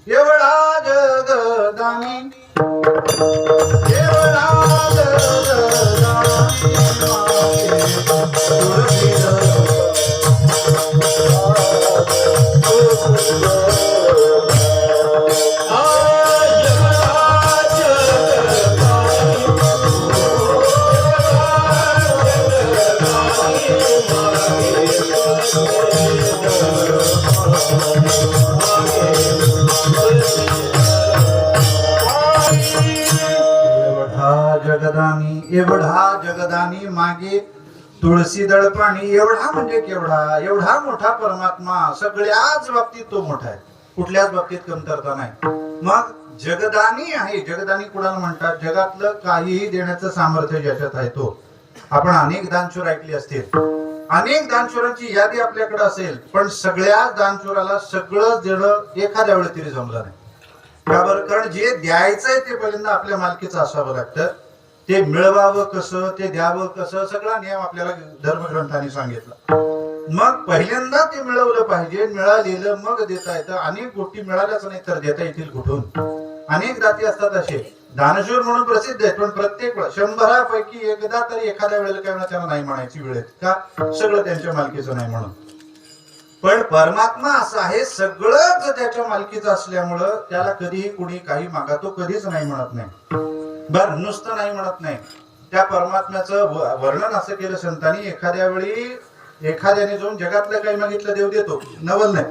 Speaker 1: एवढा जगदानी, एवढा एवढा जगदानी मागे तुळशी दळपाणी. एवढा म्हणजे केवढा? एवढा मोठा परमात्मा, सगळ्याच बाबतीत तो मोठा आहे, कुठल्याच बाबतीत कमतरता नाही. मग जगदानी आहे. जगदानी कुणाला म्हणतात? जगातलं काहीही देण्याचं सामर्थ्य ज्याच्यात आहे तो. आपण अनेक दानशूर ऐकली असतील, अनेक दानशूरांची यादी आपल्याकडे असेल, पण सगळ्याच दानशूराला सगळंच देणं एखाद्या वेळेस तरी जमलं नाही. का बरं? कारण जे द्यायचंय ते पहिल्यांदा आपल्या मालकीचं असावं लागतं. ते मिळवावं कसं, ते द्यावं कसं, सगळा नियम आपल्याला धर्मग्रंथाने सांगितला. मग पहिल्यांदा ते मिळवलं पाहिजे, मिळालेलं मग देता येतं. अनेक गोष्टी मिळाल्याच नाही तर देता येतील कुठून? अनेक दाते असतात असे, दानशूर म्हणून प्रसिद्ध आहेत, पण प्रत्येक वेळा 100पैकी एकदा तरी एखाद्या वेळेला काय म्हणा त्यांना नाही म्हणायची वेळ येते. का? सगळं त्यांच्या मालकीचं नाही म्हणून. पण परमात्मा असा आहे, सगळंच त्याच्या मालकीचं असल्यामुळं त्याला कधीही कुणी काही मागा तो कधीच नाही म्हणत नाही. बर, नुसतं नाही म्हणत नाही. त्या परमात्म्याचं वर्णन असं केलं संतांनी, एखाद्या वेळी एखाद्याने जाऊन जगातलं काही मागितलं देव देतो, नवल नाही.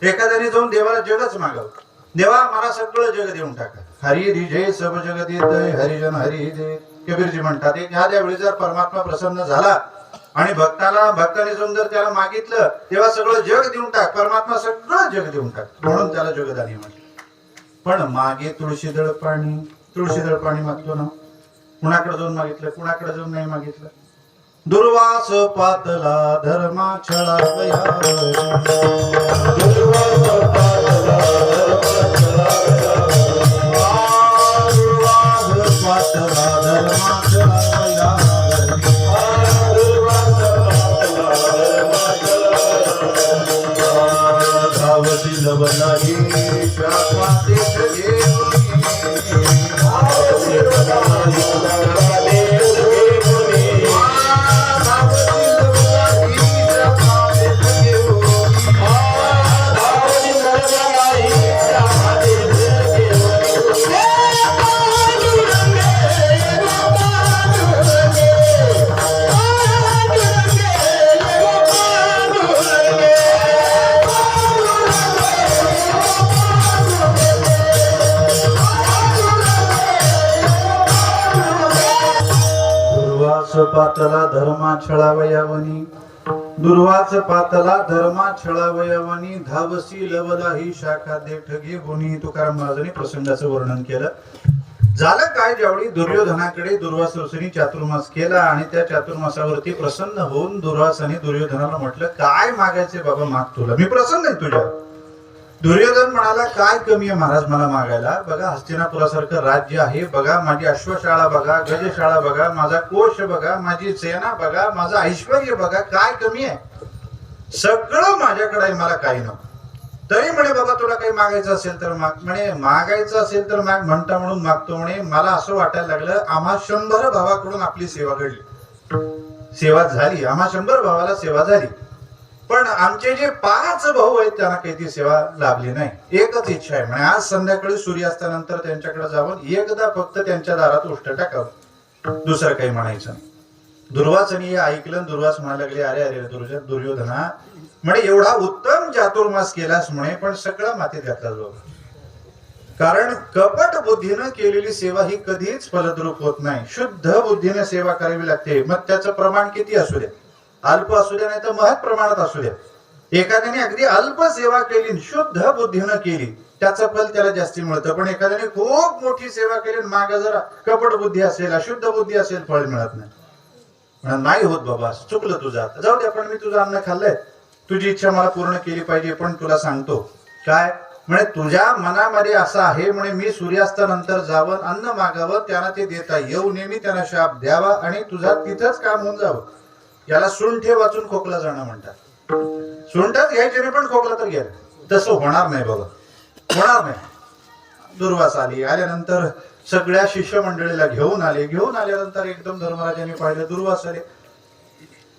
Speaker 1: एखाद्याने जाऊन देवाला जगच मागव, देवा मला सगळं जग देऊन टाका. हरी रिजे सब जग देत, हरिजन हरी दे, कबीरजी म्हणतात. एखाद्या वेळी जर परमात्मा प्रसन्न झाला आणि भक्ताने जाऊन जर त्याला मागितलं, तेव्हा सगळं जग देऊन टाक, परमात्मा सगळं जग देऊन टाक, म्हणून त्याला जगदानी म्हटलं. पण मागे तुळशीदळ पाणी मागतो ना, कुणाकडे जाऊन मागितलं, कुणाकडे जाऊन नाही मागितलं. दुर्वास पातला धर्मा छळा पातला धर्मा छळावयावनी, दुर्वास पातला धर्मा छळावयावनी, धावसी लवला ही शाखा देठ घे गुणी. तुकाराम महाराजांनी प्रसंगाचं वर्णन केलं. झालं काय? ज्यावेळी दुर्योधनाकडे दुर्वासाने चातुर्मास केला आणि त्या चातुर्मासावरती प्रसन्न होऊन दुर्वासाने दुर्योधनाला म्हटलं, काय मागायचे बाबा माग, तुला मी प्रसन्न आहे तुझ्या. दुर्योधन म्हणाला, काय कमी आहे महाराज मला मागायला? बघा हस्तिनापुरासारखं राज्य आहे, बघा माझी अश्वशाळा बघा, गजशाळा बघा, माझा कोश बघा, माझी सेना बघा, माझं ऐश्वर्य बघा, काय कमी आहे? सगळं माझ्याकडे आहे, मला काही नको. तरी म्हणे बाबा तुला काही मागायचं असेल तर माग. म्हणे मागायचं असेल तर माग म्हणता म्हणून मागतो. म्हणे मला असं वाटायला लागलं आम्हा 100 भावाकडून आपली सेवा घडली, सेवा झाली, आम्हा 100 भावाला सेवा झाली, पण आमचे जे 5 भाऊ आहेत त्यांना काही ती सेवा लाभली नाही. एकच इच्छा आहे म्हणे आज संध्याकाळी सूर्यास्तानंतर त्यांच्याकडे जाऊन एकदा फक्त त्यांच्या दारात उष्ट टाकावं, दुसरं काही म्हणायचं नाही. दुर्वासाने हे ऐकलं. दुर्वास म्हणायला लागले अरे अरे दुर्योधना म्हणे एवढा उत्तम चातुर्मास केलास म्हणे, पण सगळं मातीत घातला जो. कारण कपट बुद्धीनं केलेली सेवा ही कधीच फलद्रूप होत नाही. शुद्ध बुद्धीने सेवा करावी लागते. मग त्याचं प्रमाण किती असू द्या, अल्प असू द्या नाही तर महत् प्रमाणात असू द्या. एखाद्याने अगदी अल्प सेवा केली शुद्ध बुद्धीनं केली त्याचं फल त्याला जास्ती मिळतं, पण एखाद्याने खूप मोठी सेवा केली मागे जरा कपट बुद्धी असेल, अशुद्ध बुद्धी असेल, फळ मिळत नाही. नाही होत बाबा, चुकलं तुझं, आता जाऊ दे, पण मी तुझं अन्न खाल्लंय, तुझी इच्छा मला पूर्ण केली पाहिजे. पण तुला सांगतो काय म्हणे तुझ्या मनामध्ये असं आहे म्हणे मी सूर्यास्तानंतर जावं, अन्न मागावं, त्यांना ते देता येऊ नये, मी त्यांना शाप द्यावा आणि तुझा तिथंच काम होऊन जावं. याला सुंठे वाचून खोकला जाणं म्हणतात. सुंठच घ्यायचे नाही पण खोकला तर घ्या. तसं होणार नाही बाबा, होणार नाही. दुर्वास आल्यानंतर सगळ्या शिष्य मंडळीला घेऊन आल्यानंतर एकदम धर्मराजांनी पाहिलं दुर्वास आले.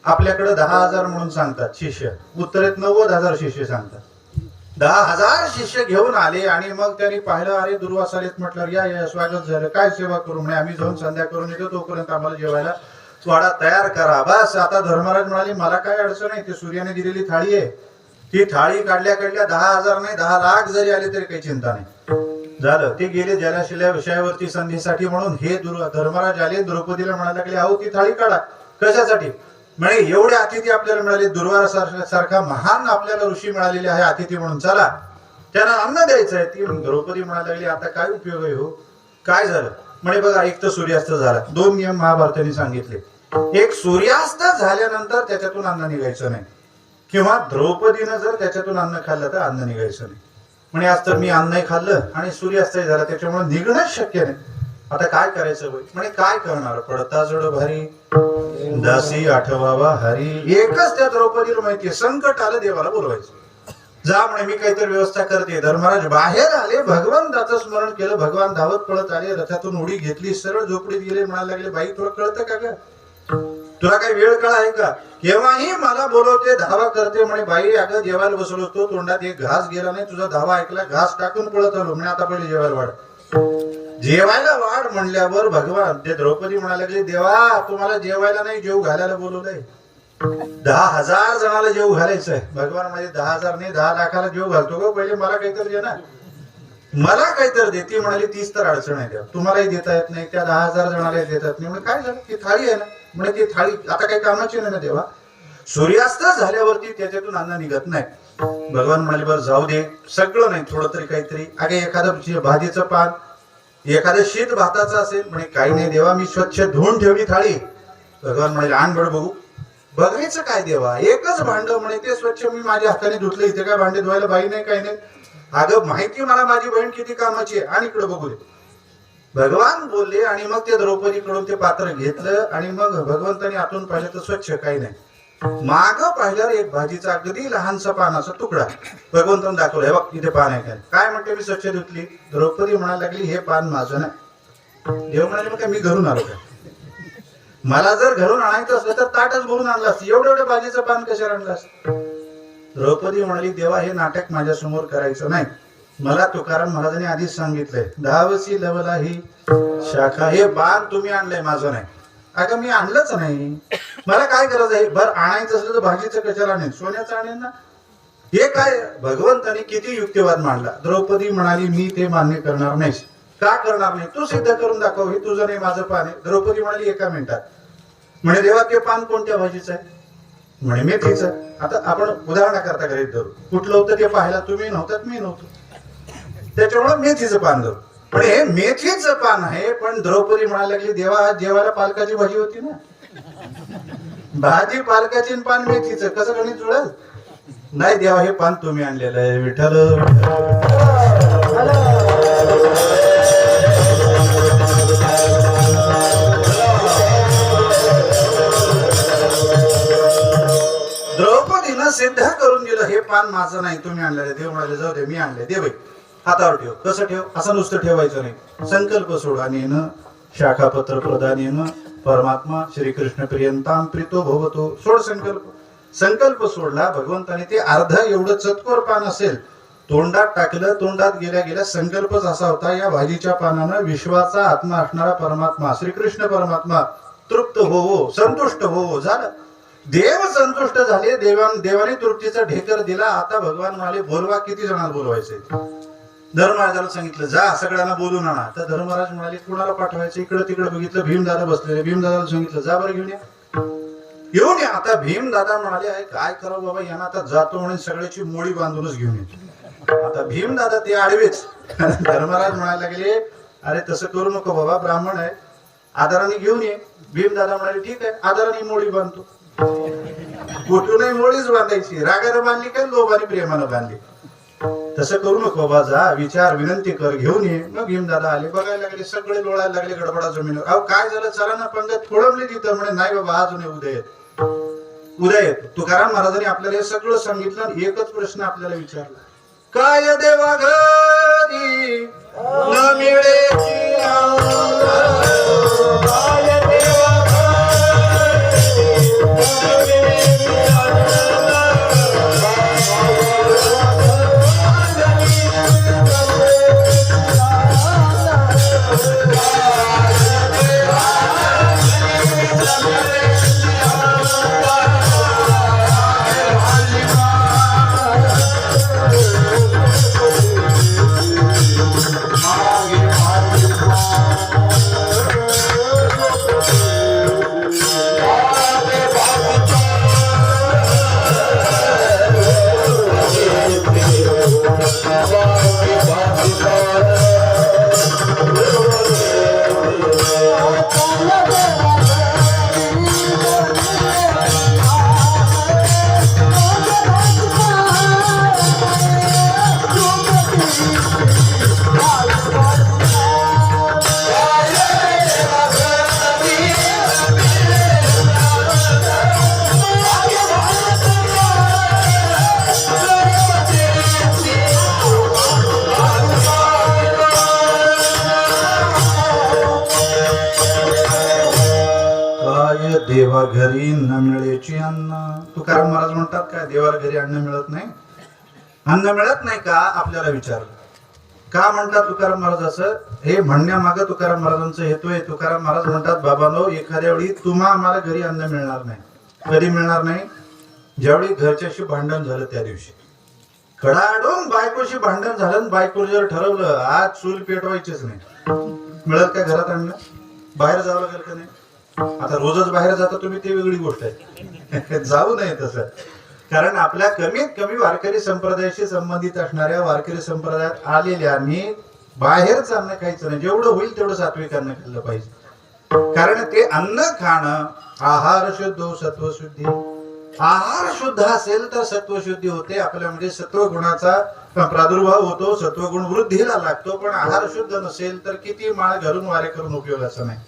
Speaker 1: आपल्याकडे 10,000 म्हणून सांगतात शिष्य, उत्तरेत 90,000 शिष्य सांगतात. 10,000 शिष्य घेऊन आले आणि मग त्यांनी पाहिलं अरे दुर्वास आलेत. म्हटलं या स्वागत झालं, काय सेवा करू म्हणे, आम्ही जाऊन संध्या करून येतो, तोपर्यंत आम्हाला जेवायला वाडा तयार करा. बस आता धर्मराज म्हणाले मला काय अडचण आहे, ते सूर्याने दिलेली थाळी आहे, ती थाळी काढल्या 10,000 नाही 10 लाख जरी आले तरी काही चिंता नाही. झालं, ते गेले जलाशय विषयावरती संधीसाठी म्हणून. हे धर्मराज आले, द्रौपदीला म्हणायला लागले अहो ती थाळी काढा. कशासाठी म्हणे एवढे अतिथी आपल्याला मिळाले, दुर्वासारखा महान आपल्याला ऋषी मिळालेले आहे अतिथी म्हणून, चला त्यांना अन्न द्यायचं आहे. ती द्रौपदी म्हणायला लागली आता काय उपयोग आहे हो, काय झालं म्हणे बघा एक तर सूर्यास्त झाला, 2 नियम महाभारताने सांगितले. एक सूर्यास्त झाल्यानंतर त्याच्यातून अन्न निघायचं नाही, किंवा द्रौपदीनं जर त्याच्यातून अन्न खाल्लं तर अन्न निघायचं नाही. म्हणे आज तर मी अन्नही खाल्लं आणि सूर्यास्तही झाला, त्याच्यामुळे निघणंच शक्य नाही. आता काय करायचं बाई म्हणे काय करणार, पडता जड भारी दासी आठवावा हरी. एकच त्या द्रौपदीला माहितीये संकट आलं देवाला बोलवायचं. जा म्हणे मी काहीतरी व्यवस्था करते. धर्मराज बाहेर आले, भगवंताचं स्मरण केलं, भगवान धावत पळत आले, रथातून उडी घेतली, सरळ झोपडीत गेले. म्हणायला लागले बाई तुला कळतं का ग, तुला काही वेळ काळ आहे का, केव्हाही मला बोलवते धावा करते. म्हणे बाई अगं जेवायला बसलो होतो, तोंडात एक घास गेला नाही, तुझा धावा ऐकला, घास टाकून पळत आलो. म्हणे आता पहिले जेवायला वाढ. जेवायला वाढ म्हणल्यावर भगवान ते द्रौपदी म्हणायला लागले देवा तुम्हाला जेवायला नाही जेव घालायला बोलवलंय, 10,000 जणाला जेव घालायचंय. भगवान म्हणजे 10,000 नाही 10 लाखाला जेव घालतो ग, पहिले मला काहीतरी दे ना, मला काहीतरी दे. ती म्हणाली तीच तर अडचण आहे देव, तुम्हालाही देता येत नाही, त्या 10,000 जणाला देतात नाही. म्हणजे काय झालं, ती थाळी आहे ना, म्हणजे ती थाळी आता काही कामाची नाही ना देवा. सूर्यास्त झाल्यावरती त्याच्यातून अन्न निघत नाही. भगवान म्हणाले बरं जाऊ दे, सगळं नाही थोडं तरी काहीतरी, अगे एखादं भाजीचं पान, एखादं शीत भाताचं असेल. म्हणे काही नाही देवा मी स्वच्छ धुवून ठेवली थाळी. भगवान म्हणाले आण बरं बघू. बघायचं काय देवा, एकच भांड म्हणे ते स्वच्छ मी माझ्या हाताने धुतलं, इथे काय भांडे धुवायला बाई नाही काही नाही. अगं माहिती मला माझी बहीण किती कामाची आहे, आणि इकडे बघू दे. भगवान बोलले आणि मग ते द्रौपदीकडून ते पात्र घेतलं आणि मग भगवंताने आतून पाहिलं तर स्वच्छ काही नाही. माग पाहिल्यावर एक भाजीचा अगदी लहानसा पानाचा तुकडा भगवंताने दाखवला, हे बघ इथे पान आहे. काय म्हणते मी स्वच्छ धुतली. द्रौपदी म्हणायला लागली हे पान माझं नाही. देव म्हणाले मग मी घरून आलो काय, मला जर घरून आणायचं असलं तर ताटच भरून आणलं असतं, एवढं भाजीचं पान कशाला आणलं असतं. द्रौपदी म्हणाली देवा हे नाटक माझ्या समोर करायचं नाही, मला तुकाराम महाराजांनी आधीच सांगितलंय 10 लवला ही शाखा, हे पान तुम्ही आणलंय माझं नाही. अगं मी आणलंच नाही, मला काय गरज आहे, बरं आणायचं असलं तर भाजीचं कशाला आणेल, सोन्याचं आणेल ना. हे काय भगवंतानी किती युक्तिवाद मांडला. द्रौपदी म्हणाली मी ते मान्य करणार नाहीस. का करणार नाही, तू सिद्ध करून दाखव, हे तुझं नाही माझं पान आहे. द्रौपदी म्हणाली एका मिनिटात. म्हणे देवा ते पान कोणत्या भाजीचं आहे. म्हणे मेथीचं. आता आपण उदाहरणाकरता गरीब धरू, कुठलं होतं ते पाहायला तुम्ही नव्हतात मी नव्हतो, त्याच्यामुळे मेथीचं पान धरू. पण हे मेथीचं पान आहे. पण द्रौपदी म्हणायला लागली देवा जेवायला पालकाची भाजी होती ना, भाजी पालकाची पान मेथीचं कसं गणित जुळेल. नाही देवा हे पान तुम्ही आणलेलं आहे. विठ्ठल सिद्ध करून दिलं, हे पान माझं नाही, तुम्ही आणलेलं. देव म्हणाले जाऊ दे, मी आणले, दे बाई, हातावर ठेव. कसं ठेव? असं नुसतं ठेवायचं नाही. संकल्प सोड. आणि शाखापत्र प्रदान परमात्मा श्रीकृष्ण प्रियंताम प्रीतो भवतो. सोड संकल्प. संकल्प सोडला भगवंताने, ते अर्ध एवढं चतकोर पान असेल, तोंडात टाकलं. तोंडात गेल्या गेल्या संकल्पच असा होता, या भाजीच्या पानानं विश्वाचा आत्मा असणारा परमात्मा श्रीकृष्ण परमात्मा तृप्त होवो, संतुष्ट होवो. झालं. देव संतुष्ट झाले. देवाने तृप्तीचा ढेकर दिला. आता भगवान म्हणाले बोलवा, किती जणांना बोलवायचे? धर्मराजाला सांगितलं जा सगळ्यांना बोलून आणा. तर धर्मराज म्हणाले कुणाला पाठवायचं? इकडे तिकडे बघितलं, भीमदादा बसलेले. भीमदादाला सांगितलं जा बरं घेऊन या, घेऊन या. आता भीमदादा म्हणाले अरे काय करावं बाबा, यांना आता जातो म्हणून सगळ्याची मोडी बांधूनच घेऊन येतो. आता भीमदादा ते आडवेच. धर्मराज म्हणायला लागले अरे तसं करू नको बाबा, ब्राह्मण आहे, आदराने घेऊन ये. भीमदादा म्हणाले ठीक आहे, आदराने मोडी बांधतो. कुठूनही मोडीच बांधायची, रागाने बांधली काय लोभाने प्रेमानं बांधली. तसं करू नको बाबा, जा विचार विनंती कर, घेऊन ये. मग भीमदादा आले. बघायला लागले, सगळे लोळायला लागले गडबडा जमिनीवर. अहो काय झालं? चला ना पंगत थोडमली तिथं. म्हणे नाही बाबा आज नाही, उद्या येत, उद्या येत. तुकाराम महाराजांनी आपल्याला हे सगळं सांगितलं. एकच प्रश्न आपल्याला विचारला, काय देवा घरी न मिळे देवा घरी न मिळेची अन्न. तुकाराम महाराज म्हणतात काय देवाला घरी अन्न मिळत नाही? अन्न मिळत नाही का आपल्याला विचारलं. का म्हणतात तुकाराम महाराज असं? हे म्हणण्यामागं तुकाराम महाराजांचं हेतू आहे. तुकाराम महाराज म्हणतात बाबांनो, एखाद्या वेळी तुम्हा आम्हाला घरी अन्न मिळणार नाही. कधी मिळणार नाही? ज्यावेळी घरच्याशी भांडण झालं त्या दिवशी. कडाडून बायकोशी भांडण झालं, बायको जर ठरवलं आज चूल पेटवायचीच नाही, मिळेल का घरात अन्न? बाहेर जावं लागेल का नाही? आता रोजच बाहेर जाता तुम्ही, ते वेगळी गोष्ट आहे. जाऊ नये तसं. कारण आपल्या कमीत कमी वारकरी संप्रदायाशी संबंधित असणाऱ्या वारकरी संप्रदायात आलेल्यांनी बाहेरच अन्न खायचं नाही. जेवढं होईल तेवढं सात्विक अन्न खाल्लं पाहिजे. कारण ते अन्न खाणं आहार शुद्ध सत्व शुद्धी. आहार शुद्ध असेल तर सत्वशुद्धी होते, आपल्यामध्ये सत्वगुणाचा प्रादुर्भाव होतो, सत्वगुण वृद्धीला लागतो. पण आहार शुद्ध नसेल तर किती माळ घालून वारे करून उपयोगाचं नाही.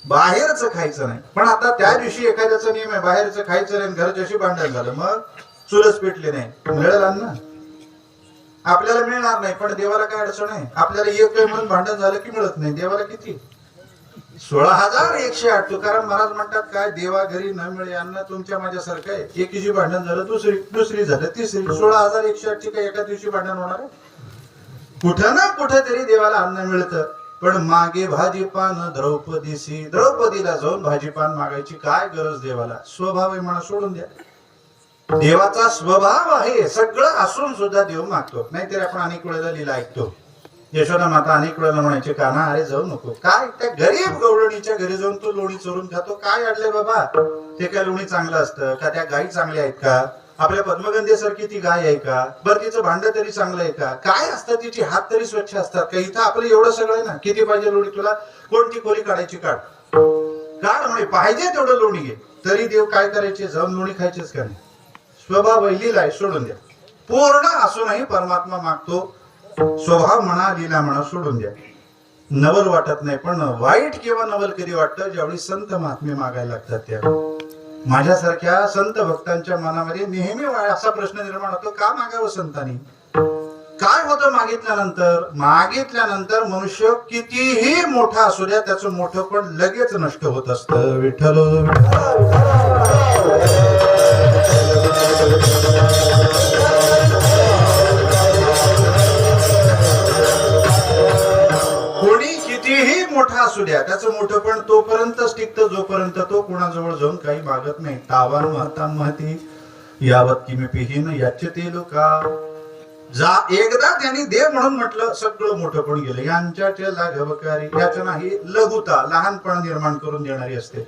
Speaker 1: बाहेरचं खायचं नाही. पण आता त्या दिवशी एखाद्याचा नियम आहे बाहेरचं खायचं नाही, घरच्याशी भांडण झालं, मग चुलच पेटली नाही, मिळेल अन्न? आपल्याला मिळणार नाही. पण देवाला काय अडचण आहे? आपल्याला एक म्हणून भांडण झालं की मिळत नाही. देवाला किती? 16,108. तुकाराम महाराज म्हणतात काय देवा घरी न मिळे अन्न तुमच्या माझ्यासारखं आहे. एकीची भांडण झालं, दुसरी झालं, तिसरी. 16,108 ची काय एका दिवशी भांडण होणार आहे? कुठं ना कुठं तरी देवाला अन्न मिळतं. पण मागे भाजीपान द्रौपदीसी, द्रौपदीला जाऊन भाजीपान मागायची काय गरज देवाला? स्वभाव आहे म्हणा, सोडून द्या. देवाचा स्वभाव आहे, सगळं असून सुद्धा देव मागतो. नाहीतरी आपण अनेक वेळेला लीला ऐकतो. यशोदा माता अनेक वेळेला म्हणायचे काना अरे जाऊ नको. काय त्या गरीब गवळणीच्या घरी जाऊन तू लोणी चोरून खातो? काय अडले बाबा? ते काय लोणी चांगलं असतं का? त्या गायी चांगल्या आहेत का? आपल्या पद्मगंधेसारखी ती गाय आहे का? बरं तिचं भांड तरी चांगलं आहे का? काय असतं तिची हात तरी स्वच्छ असतात का? इथं आपलं एवढं सगळं आहे ना. किती पाहिजे लोणी तुला? कोणती खोली काढायची काढ, म्हणजे पाहिजे तेवढं लोणी घे. तरी देव काय करायचे? जाऊन लोणी खायचेच का नाही? स्वभाव लीला आहे, सोडून द्या. पूर्ण असूनही परमात्मा मागतो. स्वभाव म्हणा लीला म्हणा सोडून द्या. नवल वाटत नाही. पण वाईट किंवा नवल कधी वाटतं? ज्यावेळी संत महात्मे मागायला लागतात त्यावेळी. माझ्यासारख्या संत भक्तांच्या मनामध्ये नेहमी असा प्रश्न निर्माण होतो, का मागावं संतांनी? काय होतं मागितल्यानंतर मनुष्य कितीही मोठा असू द्या त्याचं मोठं पण लगेच नष्ट होत असतं. विठ्ठल कोणी कितीही मोठा असू द्या त्याचं मोठं पण तोपर्यंतच टिकतं जोपर्यंत तो कोणाजवळ जाऊन काही मागत नाही. तावान महता महती यावत किमी पिहीन याचे ते लोका. जा एकदा त्यांनी देव म्हणून म्हटलं सगळं मोठं पण गेलं. यांच्या लाघवकारी याचं नाही लघुता लहानपण निर्माण करून देणारी असते.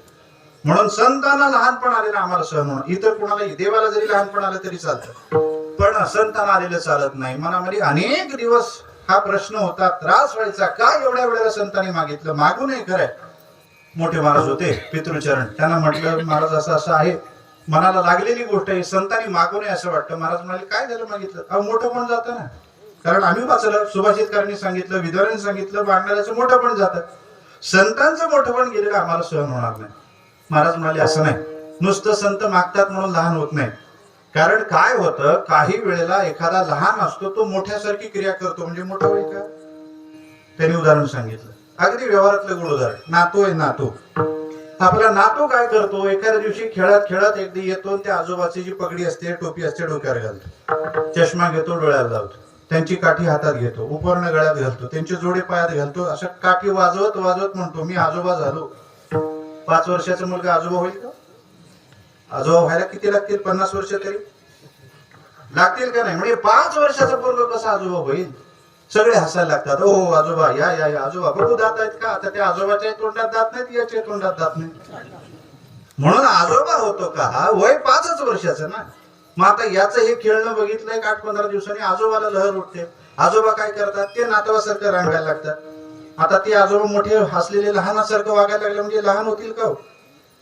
Speaker 1: म्हणून संतांना लहानपण आलेलं आम्हाला सहन होणं. इतर कोणाला देवाला जरी लहानपण आलं तरी चालतं पण संतांना आलेलं चालत नाही. मनामध्ये अनेक दिवस हा प्रश्न होता, त्रास व्हायचा, का एवढ्या वेळेला संतांनी मागितलं? मागू नये खरंय. मोठे महाराज होते पितृचरण, त्यांना म्हटलं महाराज असं असं आहे, मनाला लागलेली गोष्ट आहे, संतांनी मागू नये असं वाटतं. महाराज म्हणाले काय झालं मागितलं? अहो मोठं पण जातं ना. कारण आम्ही वाचलं, सुभाषितकारांनी सांगितलं, विद्वानांनी सांगितलं, मागणाऱ्याचं मोठं पण जातं. संतांचं मोठं पण गेलेलं आम्हाला सहन होणार नाही. महाराज म्हणाले असं नाही, नुसतं संत मागतात म्हणून लहान होत नाही. कारण काय होतं, काही वेळेला एखादा लहान असतो तो मोठ्यासारखी क्रिया करतो म्हणजे मोठा होईल का? त्यांनी उदाहरण सांगितलं, अगदी व्यवहारातलं गुण उदाहरण. नातू आहे, नातू आपला नातू काय करतो, एखाद्या दिवशी खेळत खेळत एकदा येतो, त्या आजोबाची जी पगडी असते टोपी असते डोक्यावर घालतो, चष्मा घेतो, डोळ्याला लावतो, त्यांची काठी हातात घेतो, उपरणं गळ्यात घालतो, त्यांचे जोडे पायात घालतो, अशा काठी वाजवत वाजवत म्हणतो मी आजोबा झालो. 5 वर्षाचा मुलगा आजोबा होईल का? आजोबा व्हायला किती लागतील? 50 वर्ष तरी लागतील का नाही? म्हणजे 5 वर्षाचा पोरगा कसा आजोबा होईल? सगळे हसायला लागतात, ओ आजोबा या या या आजोबा. बघू दात आहेत का? आता त्या आजोबाच्या तोंडात दात नाहीत, याच्या तोंडात दात नाही, म्हणून आजोबा होतो का? हा वय 5च वर्षाचं ना. मग आता याचं हे खेळणं बघितलंय, 8-15 दिवसांनी आजोबाला लहर उठते. आजोबा काय करतात, ते नातवासारखं रांगायला लागतात. आता ते आजोबा मोठे हसलेले लहानासारखं वागायला लागले म्हणजे लहान होतील का?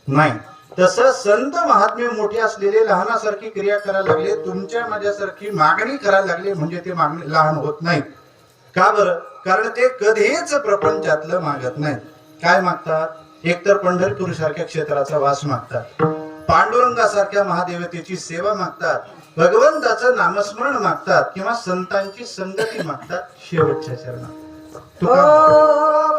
Speaker 1: नाही. तसं संत महात्मे मोठे असलेले लहानासारखी क्रिया करायला लागले, तुमच्या माझ्यासारखी मागणी करायला लागले म्हणजे ते मागणी लहान होत नाही. का बरं? कारण ते कधीच प्रपंचातलं मागत नाही. काय मागतात? एकतर पंढरपूर सारख्या क्षेत्राचा वास मागतात, पांडुरंगासारख्या महादेवतेची सेवा मागतात, भगवंताचं नामस्मरण मागतात किंवा संतांची संगती मागतात शेवटच्या चरणात. तुका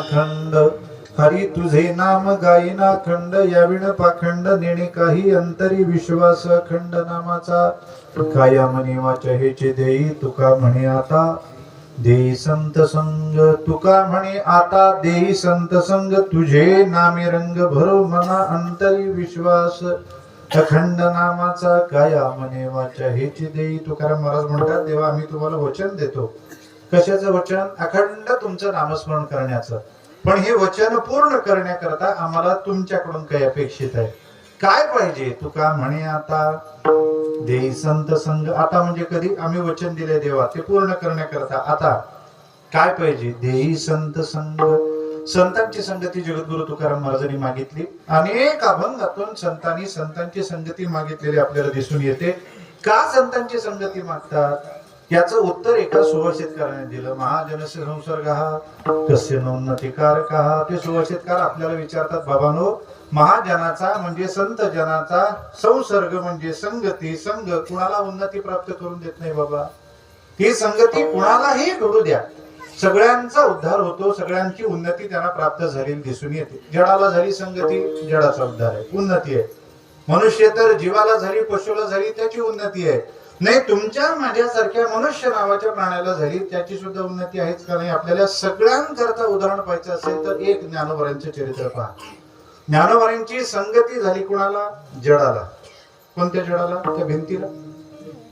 Speaker 1: खंड हरी तुझे नाम गाईना खंड याविण पाखंड नेणे काही अंतरी विश्वास खंड नामाचा काया म्हणे वाचा हेचे देई तुका म्हणे आता देई संत संग तुका म्हणे आता देई संत संग तुझे नामे रंग भरो मना अंतरी विश्वास अखंड नामाचा काया म्हणे वाचा हेची देई. तुकाराम महाराज म्हणतात देवा आम्ही तुम्हाला वचन देतो. कशाचं वचन? अखंड तुमचं नामस्मरण करण्याचं. पण हे वचन पूर्ण करण्याकरता आम्हाला तुमच्याकडून काही अपेक्षित आहे. काय पाहिजे? तुका म्हणे आता देई संत संग. आता म्हणजे कधी? आम्ही वचन दिले देवा ते पूर्ण करण्याकरता. आता काय पाहिजे? देई संत संग. संतांची संगती जगद्गुरु तुकाराम महाराजांनी मागितली. अनेक अभंगातून संतांची संगती मागितलेली आपल्याला दिसून येते. का संतांची संगती मागतात? याचं उत्तर एका सुभाषितकाराने दिलं. महाजनस्य संसर्गः कस्य नोन्नतिकारकः. ते सुभाषितकार आपल्याला विचारतात, बाबांनो महाजनाचा म्हणजे संत जनाचा संसर्ग म्हणजे संगती. संग कुणाला उन्नती प्राप्त करून देत नाही बाबा. ही संगती कुणालाही घडू द्या, सगळ्यांचा उद्धार होतो, सगळ्यांची उन्नती त्यांना प्राप्त झालेली दिसून येते. जडाला झाली संगती, जडाचा उद्धार आहे, उन्नती आहे. मनुष्य तर जीवाला झाली, पशुला झाली, त्याची उन्नती आहे. नाही तुमच्या माझ्यासारख्या मनुष्य नावाच्या प्राण्याला झाली, त्याची सुद्धा उन्नती आहेच का नाही? आपल्याला सगळ्यांकरता उदाहरण पाहायचं असेल तर एक ज्ञानोबांचे चरित्र पहा. ज्ञानोबांची संगती झाली कुणाला? जडाला. कोणत्या जडाला? त्या भिंतीला.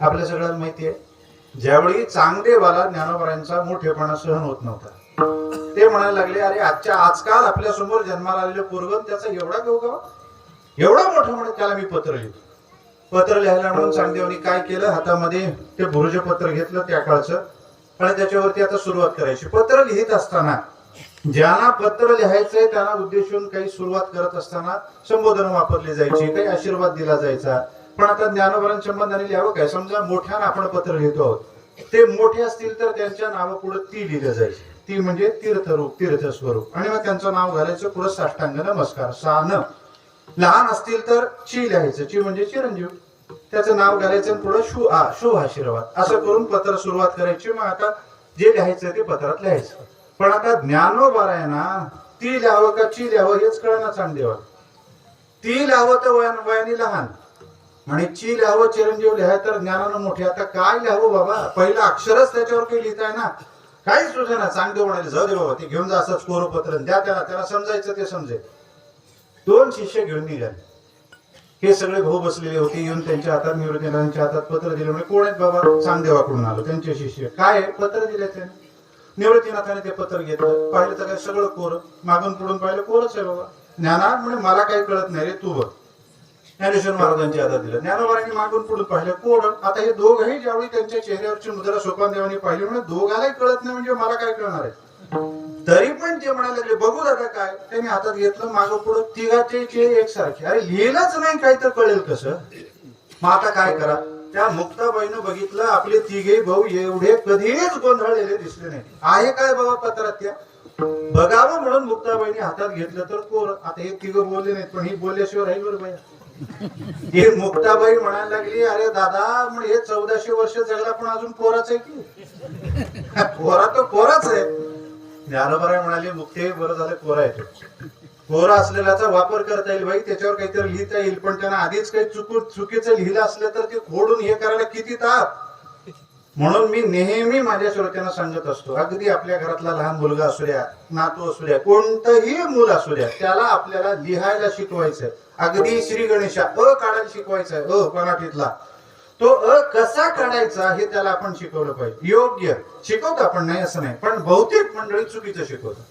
Speaker 1: आपल्या सगळ्यांना माहिती आहे ज्यावेळी चांगदेवाला ज्ञानोबांचा मोठेपणा सहन होत नव्हता, ते म्हणायला लागले अरे आजकाल आपल्या समोर जन्माला आलेलं पोरगं त्याचा एवढा गवगावा, एवढा मोठा म्हणून त्याला मी पत्र लिहितो. पत्र लिहायला म्हणून चांगदेवानी काय केलं? हातामध्ये ते भुरुज पत्र घेतलं त्या काळचं आणि त्याच्यावरती आता सुरुवात करायची. पत्र लिहित असताना ज्यांना पत्र लिहायचंय त्यांना उद्देशून काही सुरुवात करत असताना संबोधन वापरली जायची, काही आशीर्वाद दिला जायचा. पण आता ज्ञानोबांच्या संबंधाने लिहावं काय? समजा मोठ्यानं आपण पत्र लिहितो आहोत, ते मोठे असतील तर त्यांच्या नावापुढे ती लिहिलं जायचे. ती म्हणजे तीर्थरूप, तीर्थस्वरूप. आणि मग त्यांचं नाव घालायचं पुढे साष्टांग नमस्कार सान. लहान असतील तर ची लिहायचं, ची म्हणजे चिरंजीव, त्याचं नाव घालायचं पुढे शुभ आशीर्वाद. असं करून पत्र सुरुवात करायची. मग आता जे लिहायचं ते पत्रात लिहायचं. पण आता ज्ञानोबा आहे ना, ती लिहावं का ची लिहावं हेच कळना चांगदेवा. ती लिहावं तर वयाने लहान आणि ची लिहावं चिरंजीव लिहाय तर ज्ञानानं मोठे. आता काय लिहावं बाबा? पहिलं अक्षरच त्याच्यावर काही लिहिताय ना, काहीच सुचना. चांगदेव म्हणाले जाऊ दे बाबा, ते घेऊन जा असंच कोरपत्र द्या त्याला समजायचं ते समजेल. 2 शिष्य घेऊन निघाले. हे सगळे भाऊ बसलेले होते. येऊन त्यांच्या हातात निवृत्तीनाथांच्या हातात पत्र दिले. म्हणजे कोण आहेत बाबा? चांगदेवाकडून आलो त्यांचे शिष्य. काय पत्र दिले त्याने? निवृत्तीनाथाने ते पत्र घेतलं, पाहिलं तर काय सगळं कोर, मागून पुढून पाहिलं कोरच आहे बाबा. ज्ञाना म्हणजे मला काही कळत नाही रे, तू बघ. ज्ञानेश्वर महाराजांच्या हातात दिलं. ज्ञानोबांनी मागून पुढून पाहिलं कोड. आता हे दोघही ज्यावेळी त्यांच्या चेहऱ्यावरची मुद्रा सोपानदेवानी पाहिली, म्हणजे दोघालाही कळत नाही म्हणजे मला काय कळणार आहे. तरी पण ते म्हणाले बघू दादा काय. त्यांनी हातात घेतलं, मागं पुढं तिघाचे एकसारखे. अरे लिहिलंच नाही काय तर कळेल कसं? मग आता काय करा? त्या मुक्ताबाईनं बघितलं आपले तिघे भाऊ एवढे कधीच गोंधळलेले दिसले नाही. आहे काय बाबा पत्रात? त्या बघावं म्हणून मुक्ताबाईने हातात घेतलं तर कोर. आता हे तिघं बोलले नाहीत, पण ही बोलल्याशिवाय राहील बरं बाई. हे मुक्ताबाई म्हणायला लागली अरे दादा म्हणजे हे 1400 वर्ष जगला पण अजून कोराच आहे की? कोरा तो कोराच आहे. ज्ञानोबा म्हणाले मुक्ते बरं झालं कोरा आहे. कोरा असलेल्याचा वापर करता येईल बाई, त्याच्यावर काहीतरी लिहिता येईल. पण त्यांना आधीच काही चुकीचं लिहिलं असलं तर ते खोडून हे करायला किती ताप. म्हणून मी नेहमी माझ्या श्रोत्यांना सांगत असतो, अगदी आपल्या घरातला लहान मुलगा असू द्या, नातू असू द्या, कोणतंही मूल असू द्या, त्याला आपल्याला लिहायला शिकवायचंय. अगदी श्री गणेशा काढायला शिकवायचंय. मराठीतला तो कसा काढायचा हे त्याला आपण शिकवलं पाहिजे. योग्य शिकवतो आपण, नाही असं नाही, पण बहुतेक मंडळी चुकीचं शिकवतात.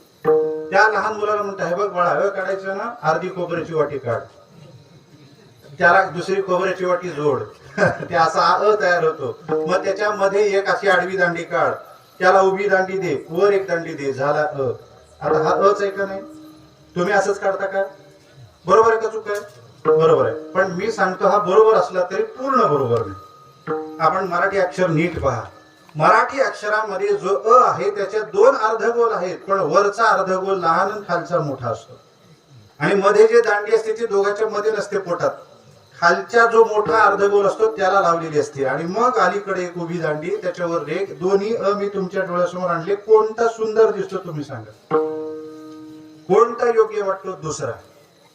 Speaker 1: त्या लहान मुलाला म्हणता हे बघ बाळा काढायचं ना, अर्धी खोबऱ्याची वाटी काढ, त्याला दुसरी खोबऱ्याची वाटी जोड, ते असा तयार होतो. मग त्याच्यामध्ये एक अशी आडवी दांडी काढ, त्याला उभी दांडी दे, वर एक दांडी दे, झाला आता हा अच आहे का नाही? तुम्ही असंच काढता का? बरोबर आहे का चूक आहे? बरोबर आहे. पण मी सांगतो हा बरोबर असला तरी पूर्ण बरोबर नाही. आपण मराठी अक्षर नीट पहा. मराठी अक्षरामध्ये जो आहे त्याच्यात 2 अर्धगोल आहेत, पण वरचा अर्धगोल लहान आणि खालचा मोठा असतो. आणि मध्ये जे दांडी असते ती दोघांच्या मध्ये नसते पोटात. खालचा जो मोठा अर्धगोल असतो त्याला लावलेली असते. आणि मग अलीकडे एक उभी दांडी, त्याच्यावर रेख. दोन्ही मी तुमच्या डोळ्यासमोर आणले. कोणता सुंदर दिसतो तुम्ही सांगा? कोणता योग्य वाटतो दुसरा,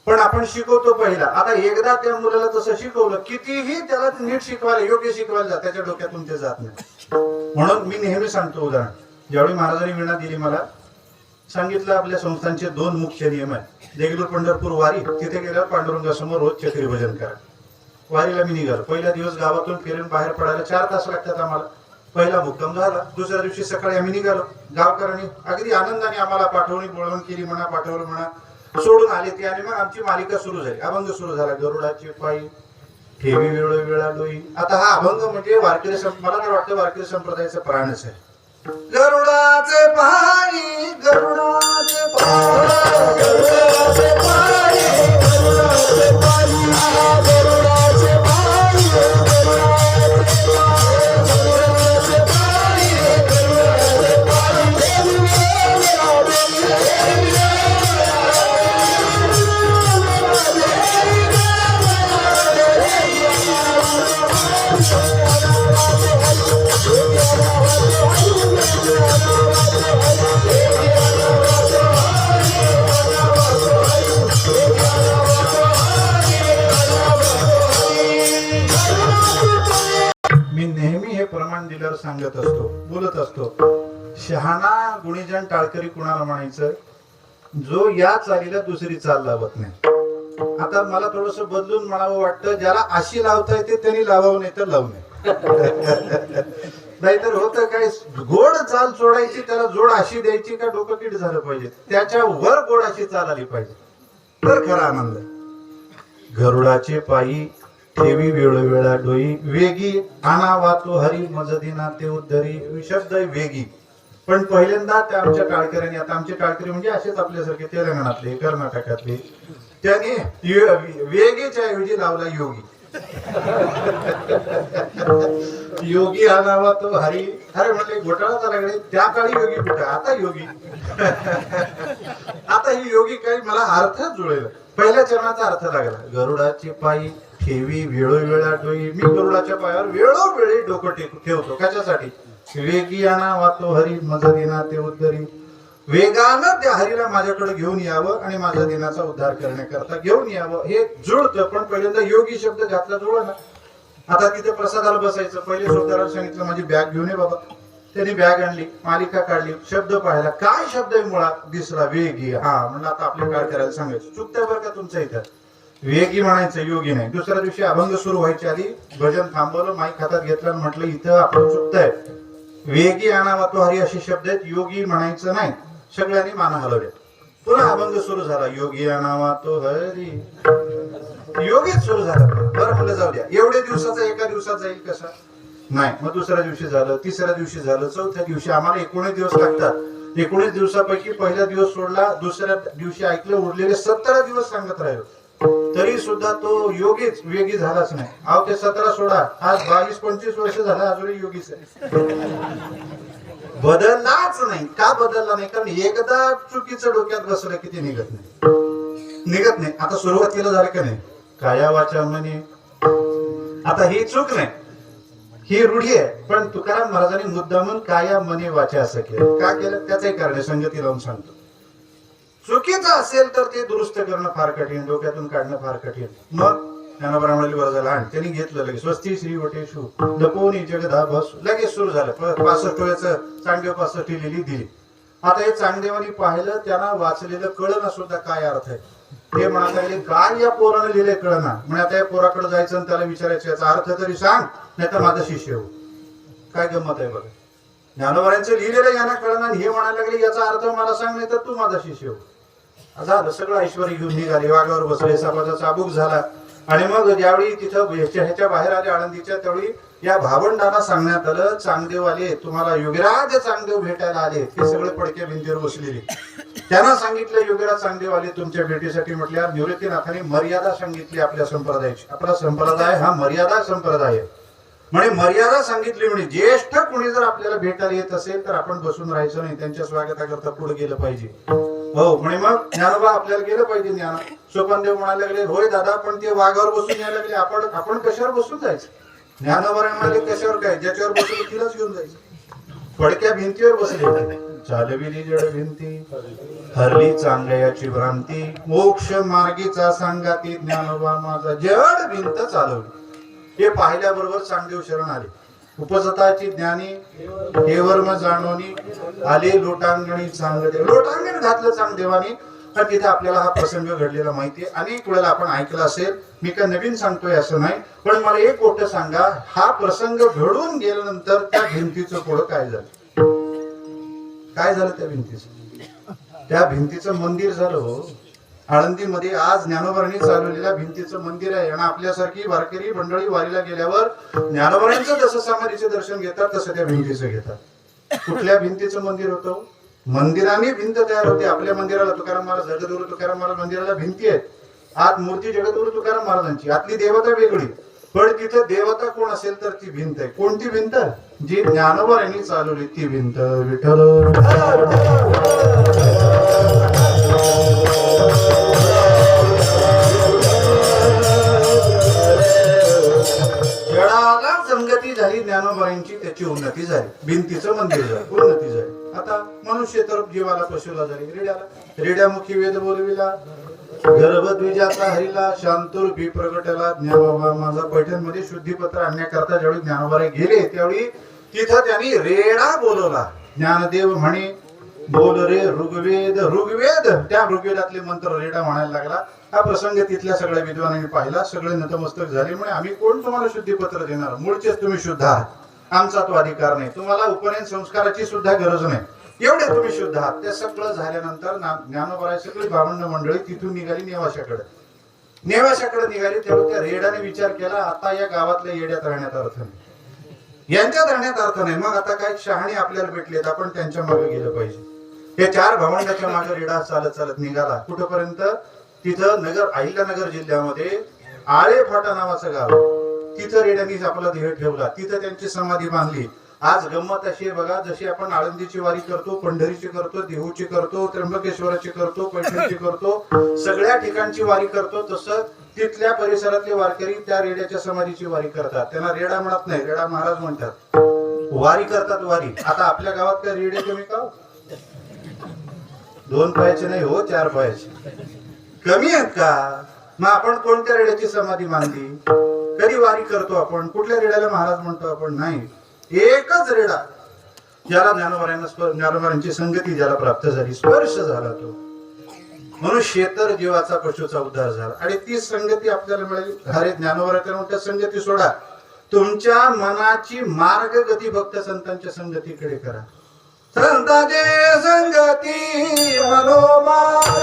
Speaker 1: पण आपण शिकवतो पहिला. आता एकदा त्या मुलाला तसं शिकवलं, कितीही त्याला नीट शिकवायला योग्य शिकवायला जा, त्याच्या डोक्यातून ते जात नाही. म्हणून मी नेहमी सांगतो उदाहरण, ज्यावेळी महाराजांनी वीणा दिली मला, सांगितलं आपल्या संस्थांचे 2 मुख्य नियम आहेत. देगलूर पंढरपूर वारी, तिथे गेल्यावर पांडुरंगासमोर रोज चक्री भजन करा. वारीला मी निघालो, पहिल्या दिवस गावातून फिरून बाहेर पडायला 4 तास लागतात आम्हाला. पहिला मुक्काम झाला, दुसऱ्या दिवशी सकाळी आम्ही निघालो. गावकऱ्यांनी अगदी आनंदाने आम्हाला पाठवणी बोलवण केली म्हणा, पाठवलं म्हणा, सोडून आले ते. आणि मग आमची मालिका सुरू झाली, अभंग सुरू झाला. गरुडाचे पायी ठेवी वेळो वेळा डोई. आता हा अभंग म्हणजे वारकरी, मला तर वाटतं वारकरी संप्रदायाचा प्राणच आहे. गरुडाचे पायी, गरुडाचे पायी, गरुडाचे पायी, गरुडाचे पायी, गरुडाचे पायी, गरुडाचे पायी, गरुडाचे मी नेहमी हे प्रमाण दिल्यावर सांगत असतो, बोलत असतो, शहाणा गुणीजन टाळकरी कुणाला म्हणायचं, जो या चालीला दुसरी चाल लावत नाही. आता मला थोडस बदलून म्हणावं वाटतं, ज्याला अशी लावता येते त्यांनी लावावं, नाही तर लावू नये. नाहीतर होतं काय, गोड चाल सोडायची, त्याला जोड अशी द्यायची का डोकं किट झालं पाहिजे, त्याच्या वर गोड अशी चाल आली पाहिजे, तर खरा आनंद. गरुडाचे पायी ठेवी वेळोवेळा डोई, वेगी आणावा तो हरी मजदिना ते उद्धरी. शब्द वेगी, पण पहिल्यांदा त्या आमच्या टाळकऱ्यांनी, आता आमचे टाळकरी म्हणजे असेच आपल्यासारखे तेलंगणातले, कर्नाटकातले, त्याने वेगीच्या ऐवजी लावला योगी. योगी आणावा तो हरी. अरे म्हणले घोटाळा झाला कडे, त्या काळी योगी कुठे, आता योगी. आता ही योगी काही मला अर्थच जुळेल. पहिल्या चरणाचा अर्थ लागला, गरुडाची पायी ठेवी वेळोवेळा डोई. मी गरुडाच्या पायावर वेळोवेळी डोकं ठेवतो, कशासाठी, वेगी आणावा तो हरी मजदिना ते उद्धरी. वेगानं त्या हरीला माझ्याकडे घेऊन यावं आणि माझ्या दिनाचा उद्धार करण्याकरता घेऊन यावं, हे जुळतं. पण पहिल्यांदा योगी शब्द घातला जुळला ना. आता तिथे प्रसादाला बसायचं, पहिले सोबदाराला सांगितलं माझी बॅग घेऊन ये बाबा. त्यांनी बॅग आणली, मालिका काढली, शब्द पाहिला, काय शब्द आहे मुळात, दिसला वेगी. हा म्हणलं आता आपलं काय करायला सांगायचं, चुकतंय बरं का तुमचं इथं, वेगी म्हणायचं, योगी नाही. दुसऱ्या दिवशी अभंग सुरू व्हायच्या आधी भजन थांबवलं, माईक हातात घेतलं, म्हटलं इथं आपण चुकतंय, वेगी आणावा तो हरी असे शब्द आहेत, योगी म्हणायचं नाही. सगळ्यांनी माना हलवल्या. पुन्हा अभंग सुरू झाला, योगी आणावा तो हरी, योगीच सुरू झाला. बरं म्हणलं जाऊ द्या, एवढे दिवसाचा एका दिवसात जाईल कसा, नाही. मग दुसऱ्या दिवशी झालं, तिसऱ्या दिवशी झालं, चौथ्या दिवशी, आम्हाला 19 दिवस लागतात. 19 दिवसापैकी पहिला दिवस सोडला, दुसऱ्या दिवशी ऐकलं, उरलेले 17 दिवस सांगत राहिलो, तरी सुद्धा तो योगीच वेगी झालाच नाही. अहो ते 17 सोडा, आज 22-25 वर्ष झालं, अजूनही योगीच आहे, बदललाच नाही. का बदलला नाही, कारण एकदा चुकीचं डोक्यात बसलं की ते निघत नाही. आता सुरुवातीला झालं का नाही, काया वाचा म्हणे, आता ही चूक नाही, ही रूढी आहे. पण तुकाराम महाराजांनी मुद्दामून काया मने वाचा असं केलं. का केलं, त्याचंही कारण संगती लावून सांगतो. चुकीचं असेल तर ते दुरुस्त करणं फार कठीण, डोक्यातून काढणं फार कठीण. मग ज्ञानोबा म्हणाली बरं झालं, आणि त्यांनी घेतलं लगेच, स्वस्ती श्री वटेशू लपोनी जगदा बस, लगेच सुरू झालं. 65 वेळेचं चांगदेव 65 लिहिली दिली. आता हे चांगदेवानी पाहिलं, त्यांना वाचलेलं कळना सुद्धा काय अर्थ आहे. ते म्हणायला लागले, काय या पोराने लिहिले कळना. म्हणजे आता या पोराकडे जायचं आणि त्याला विचारायचं याचा अर्थ तरी सांग, नाही तर माझा शिष्य हो. काय गंमत आहे बघा, ज्ञानोबांचं लिहिलेलं यांना कळना, हे म्हणायला लागले याचा अर्थ मला सांग, नाही तर तू माझा शिष्य हो. झालं, सगळं ऐश्वर घेऊन निघाले, वाघावर बसले, सापाचा चाबूक झाला. आणि मग ज्यावेळी तिथं ह्याच्या बाहेर आले आळंदीच्या, त्यावेळी या भावंडांना सांगण्यात आलं, चांगदेव आले, तुम्हाला योगीराज चांगदेव भेटायला आले. ते सगळे पडक्या भिंतीवर बसलेले. त्यांना सांगितलं योगीराज चांगदेव आले तुमच्या भेटीसाठी. म्हटल्या निवृत्तीनाथांनी मर्यादा सांगितली आपल्या संप्रदायाची. आपला संप्रदाय हा मर्यादा संप्रदाय आहे. म्हणे मर्यादा सांगितली, म्हणे ज्येष्ठ कुणी जर आपल्याला भेटायला येत असेल तर आपण बसून राहायचं नाही, त्यांच्या स्वागताकरता पुढे गेलं पाहिजे. हो म्हणे, मग ज्ञानोबा आपल्याला गेलं पाहिजे. ज्ञान सोपानदेव म्हणायला लागले, होय दादा, पण ते वाघावर बसून यायला लागले, आपण कशावर बसून जायचं. ज्ञानोबा म्हणाले, कशावर काय, ज्याच्यावर बसून तिलाच घेऊन जायचं. फडक्या भिंतीवर बसले होते. चालविली जड भिंती हरली चांगल्याची भ्रांती, मोक्ष मार्गीचा सांगाती ज्ञानोबा माझा. जड भिंत चालवली हे पाहिल्याबरोबर चांगदेव शरण आले. उपजताची ज्ञानी देवर्म जाणोनी आले लोटांगणी चांगदेव. लोटांगण घातलं चांगदेवानी. आणि तिथे आपल्याला हा प्रसंग घडलेला माहितीये, अनेक वेळेला आपण ऐकला असेल. मी काय नवीन सांगतोय असं नाही, पण मला एक गोष्ट सांगा, हा प्रसंग घडून गेल्यानंतर त्या भिंतीचं पुढं काय झालं? काय झालं त्या भिंतीचं? त्या भिंतीचं मंदिर झालं हो. आळंदीमध्ये आज ज्ञानोबांनी चालवलेल्या भिंतीचं मंदिर आहे. आणि आपल्यासारखी वारकरी मंडळी वारीला गेल्यावर ज्ञानोबांचं जसं समाधीचे दर्शन घेतात तसं त्या भिंतीचं घेतात. कुठल्या भिंतीचं मंदिर होतं? मंदिराने भिंत तयार होते. आपल्या मंदिराला तुकाराम महाराज, जगद्गुरु तुकाराम महाराज मंदिराला भिंती आहेत. आत मूर्ती जगद्गुरु तुकाराम महाराजांची, आतली देवता वेगळी. पण तिथे देवता कोण असेल तर ती भिंत आहे. कोणती भिंत? जी ज्ञानोबा यांनी चालवली ती भिंत. विठ्ठल जडाला संगती झाली ज्ञानोबाईंची, त्याची उन्नती झाली. भिंतीचं मंदिर झालं, उन्नती झाली. आता मनुष्य तर जीवाला पशुला झाली. रेड्यामुखी वेद बोलविला, गर्भद्विजाचा हरिला, शांतरूपी प्रगटला ज्ञानोबा माझा. पैठणमध्ये शुद्धीपत्र आणण्याकरता ज्यावेळी ज्ञानोबा गेले त्यावेळी तिथं त्यांनी रेडा बोलवला. ज्ञानदेव म्हणे बोल रे ऋग्वेद. ऋग्वेद, त्या ऋग्वेदातले मंत्र रेडा म्हणायला लागला. हा प्रसंग तिथल्या सगळ्या विद्वानांनी पाहिला. सगळे नतमस्तक झाले. म्हणजे आम्ही कोण तुम्हाला शुद्धीपत्र देणार? मूळचेच तुम्ही शुद्ध आहात, आमचा तो अधिकार नाही. तुम्हाला उपनयन संस्काराची सुद्धा गरज नाही, एवढे तुम्ही शुद्ध आहात. ते सगळं झाल्यानंतर ज्ञानोबा सगळी ब्राह्मण मंडळी तिथून निघाली नेवाशाकडे. नेवाशाकडे निघाली तेव्हा त्या रेड्याने विचार केला, आता या गावातल्या येड्यात राहण्यात अर्थ नाही, यांच्यात राहण्यात अर्थ नाही. मग आता काय शहाणे आपल्याला भेटलेत, आपण त्यांच्या मागे गेलं पाहिजे. हे चार भावंडाच्या मागे रेडा चालत चालत निघाला. कुठपर्यंत? तिथं नगर, अहिल्यानगर जिल्ह्यामध्ये आळे फाटा नावाचं गाव, तिथं रेड्यांनी आपला देह ठेवला. तिथं त्यांची समाधी बांधली. आज गंमत अशी आहे बघा, जशी आपण आळंदीची वारी करतो, पंढरीची करतो, देहूची करतो, त्र्यंबकेश्वराची करतो, पैठणची करतो, सगळ्या ठिकाणची वारी करतो, तसं तिथल्या परिसरातले वारकरी त्या रेड्याच्या समाधीची वारी करतात. त्यांना रेडा म्हणत नाही, रेडा महाराज म्हणतात. वारी करतात वारी. आता आपल्या गावात काय रेडे कमी का? 2 पायाचे नाही हो, 4 पायाचे कमी आहेत का? मग आपण कोणत्या रेड्याची समाधी बांधली? कधी वारी करतो आपण? कुठल्या रेड्याला महाराज म्हणतो आपण? नाही, एकच रेडा ज्याला ज्ञानोबांची संगती ज्याला प्राप्त झाली, स्पर्श झाला, तो मनुष्य तर जीवाचा पशुचा उद्धार झाला. आणि ती संगती आपल्याला मिळाली. अरे ज्ञानोबा त्या संगती सोडा, तुमच्या मनाची मार्गगती फक्त संतांच्या संगतीकडे करा. संतांचे संगती मनोमार्ग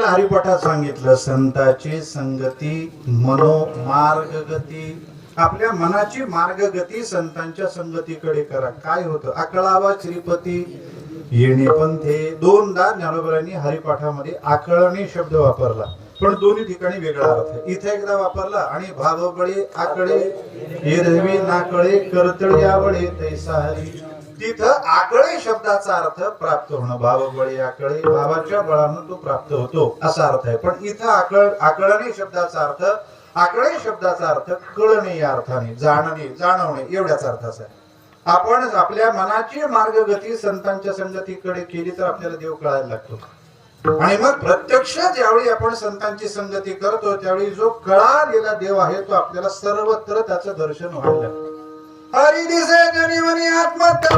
Speaker 1: हरिपाठात सांगितलं, संताची संगती मनोमार्गगती. आपल्या मनाची मार्गगती संतांच्या संगतीकडे करा. काय होतं? आकळावा श्रीपती येणे पंथे. 2दा ज्ञानोबांनी हरिपाठामध्ये आकळणी शब्द वापरला, पण दोन्ही ठिकाणी वेगळा अर्थ आहे. इथे एकदा वापरला आणि भावबळे आकळे एरवी नाकळे करतळे आवळे तैसा हरी. तिथं आकळे शब्दाचा अर्थ प्राप्त होणं, भावबळे आकळे, भावाच्या बळानं तो प्राप्त होतो असा अर्थ आहे. पण इथं आकळणे शब्दाचा अर्थ, आकळे शब्दाचा अर्थ कळणे या अर्थाने, जाणणे, जाणवणे एवढ्याच अर्थाचा आहे. आपण आपल्या मनाची मार्गगती संतांच्या संगतीकडे केली तर आपल्याला देव कळायला लागतो. आणि मग प्रत्यक्ष ज्यावेळी आपण संतांची संगती करतो त्यावेळी जो कळालेला देव आहे तो आपल्याला सर्वत्र त्याचं दर्शन व्हायला लागतं. हरि दिसे जनी मनी आत्महत्या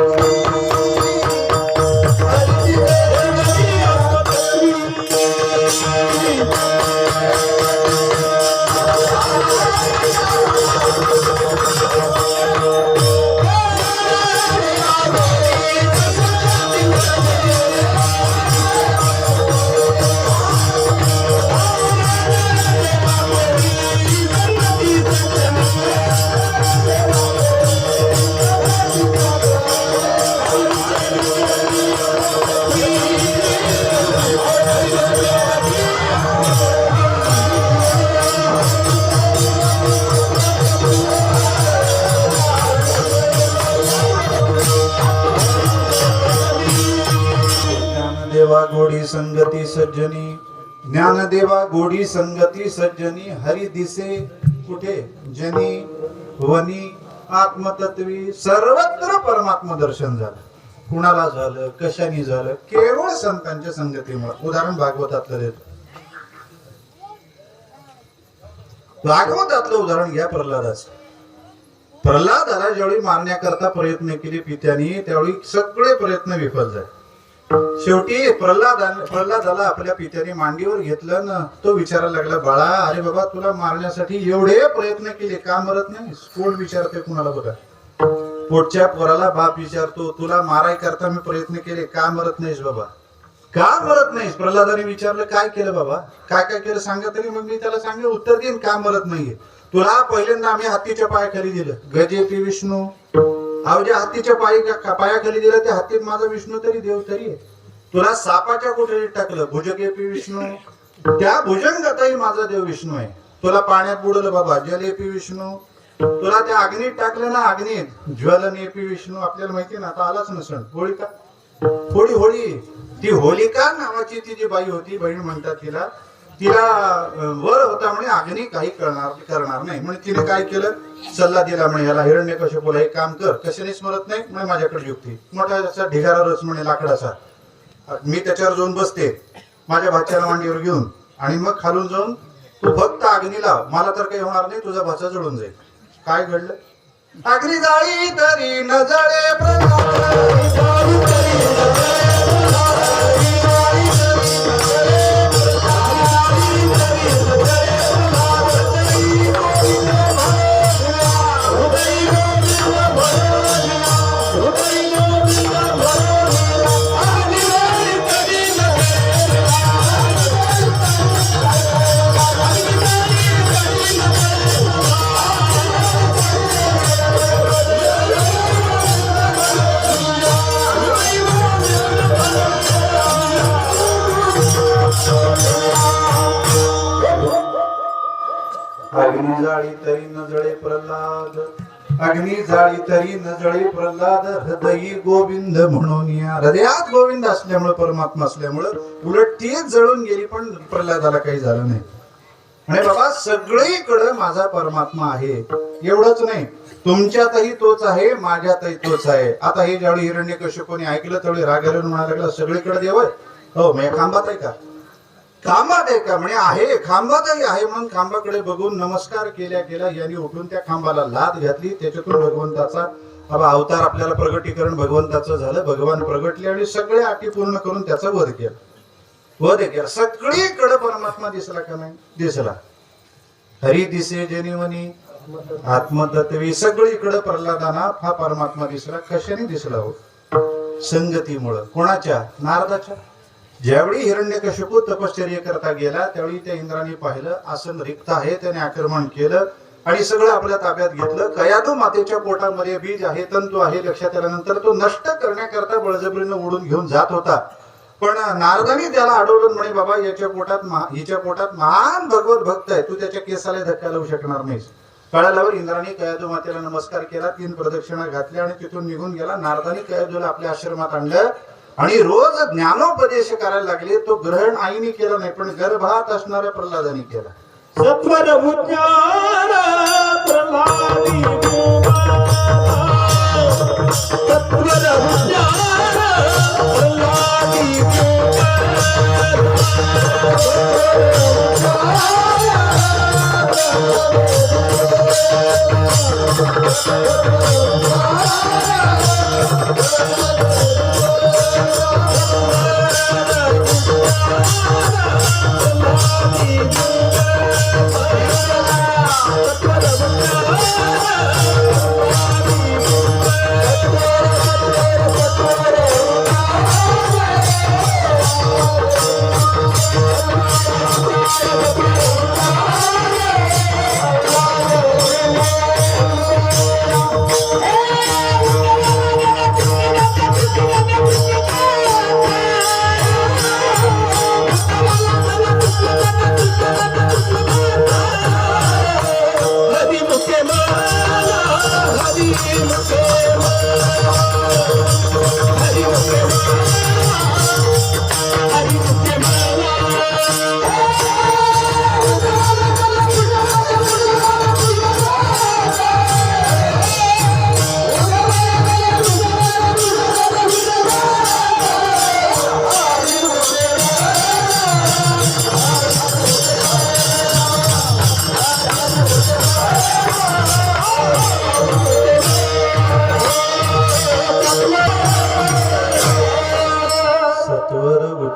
Speaker 1: ज्ञानदेवा गोडी संगती सज्जनी, ज्ञानदेवा गोडी संगती सज्जनी, हरी दिसे कुठे जनी वनी, आत्मतत्वी सर्वत्र परमात्मा दर्शन झालं. कुणाला झालं, कशाने झालं? केवळ संतांच्या संगतीमुळे. उदाहरण भागवतातलं देतो. भागवतातलं उदाहरण घ्या प्रल्हादाचं. प्रल्हादाला ज्यावेळी मारण्याकरता प्रयत्न केले पित्यानी, त्यावेळी सगळे प्रयत्न विफल झाले. शेवटी प्रल्हादाला आपल्या पित्याने मांडीवर घेतलं ना, तो विचारायला लागला, बाळा अरे बाबा तुला मारण्यासाठी एवढे प्रयत्न केले, का मरत नाही? कोण विचारते कुणाला? बघा, पोटच्या पोराला बाप विचारतो, तुला माराय करता मी प्रयत्न केले, का मरत नाहीस बाबा? का मरत नाहीस? प्रल्हादाने विचारलं, काय केलं बाबा? काय काय केलं सांगा तरी मग मी त्याला सांगेन, उत्तर देईन का मरत नाहीये. तुला पहिल्यांदा आम्ही हत्तीच्या पायाखाली दिलं, गजेपी विष्णू. ज्या हत्तीच्या पायाखाली दिलं त्या हत्तीत माझा विष्णू तरी देव तरी आहे. तुला सापाच्या कोठडीत टाकलं, भुजगेपी विष्णू. त्या भुजंगातही माझा देव विष्णू आहे. तुला पाण्यात बुडवलं बाबा, जलेपी विष्णू. तुला त्या अग्नीत टाकलं ना, अग्नीत ज्वलनेपी विष्णू. आपल्याला माहिती ना, आता आलाच नसण होळिका. होळी ती होलिका नावाची ती जी बाई होती, बहीण म्हणतात तिला, वर होता म्हणे अग्नी काही करणार नाही. म्हणजे तिने काय केलं, सल्ला दिला म्हणे याला, हिरण्यकश्यपूला एक काम कर, कशाने स्मरत नाही म्हणे, माझ्याकडे युक्ती. मोठा असा ढिगारा रच म्हणे लाकडाचा, मी त्याच्यावर जाऊन बसते माझ्या भाच्याला मांडीवर घेऊन, आणि मग खालून जाऊन तू फक्त अग्नी लाव, मला तर काही होणार नाही, तुझा भाचा जळून जाईल. काय घडलं? अग्नी जाळी तरी न जळे प्रल्हाद, अग्नी जाळी तरी न जळे प्रल्हाद, अग्नी जाळी तरी न जळे प्रल्हाद, हृदयी गोविंद म्हणून या. हृदयात गोविंद असल्यामुळे, परमात्मा असल्यामुळे उलट तीच जळून गेली, पण प्रल्हादाला काही झालं नाही. आणि बाबा सगळीकडे माझा परमात्मा आहे. एवढंच नाही, तुमच्यातही तोच आहे, माझ्यातही तोच आहे. आता हे ज्यावेळी हिरण्यकश्यपूने ऐकलं त्यावेळी राग आल्यानं म्हणायला लागला, सगळीकडे देव आहे? हो, म्हणजे खांबात आहे का? खांबात आहे का? म्हणे आहे, खांबातही आहे. म्हणून खांबाकडे बघून नमस्कार केल्या केल्या यांनी उठून त्या खांबाला लाद घातली. त्याच्यातून भगवंताचा अवतार, आपल्याला प्रगटीकरण भगवंताचं झालं. भगवान प्रगटले आणि सगळे अटी पूर्ण करून त्याचा वध केला. सगळीकडे परमात्मा दिसला का नाही? दिसला. हरी दिसे जनिवनी, आत्मतत्वी. सगळीकडे प्रल्हादाना हा परमात्मा दिसला. कशाने दिसला हो? संगतीमुळं. कोणाच्या? नारदाच्या. ज्यावेळी हिरण्यकश्यपू तपश्चर्या करता गेला त्यावेळी त्या इंद्राने पाहिलं आसन रिक्त आहे, त्याने आक्रमण केलं आणि सगळं आपल्या ताब्यात घेतलं. कयादू मातेच्या पोटामध्ये बीज आहे, तंतू आहे, लक्षात आल्यानंतर तो नष्ट करण्याकरता बळजबरीनं उडून घेऊन जात होता. पण नारदाने त्याला अडवलं, म्हणे बाबा हिच्या पोटात महान भगवत भक्त आहे, तू त्याच्या केसाला धक्का लावू शकणार नाहीस. कळाल्यावर इंद्राने कयादू मातेला नमस्कार केला, 3 प्रदक्षिणा घातल्या आणि तिथून निघून गेला. नारदाने कयादूला आपल्या आश्रमात आणलं आणि रोज ज्ञानोपदेश करायला लागले. तो ग्रहण आईने केला नाही, पण गर्भात असणाऱ्या प्रल्हादाने केला.
Speaker 2: सत्वर उच्चार प्रल्हादी सत्वर उच्चार प्रल्हादी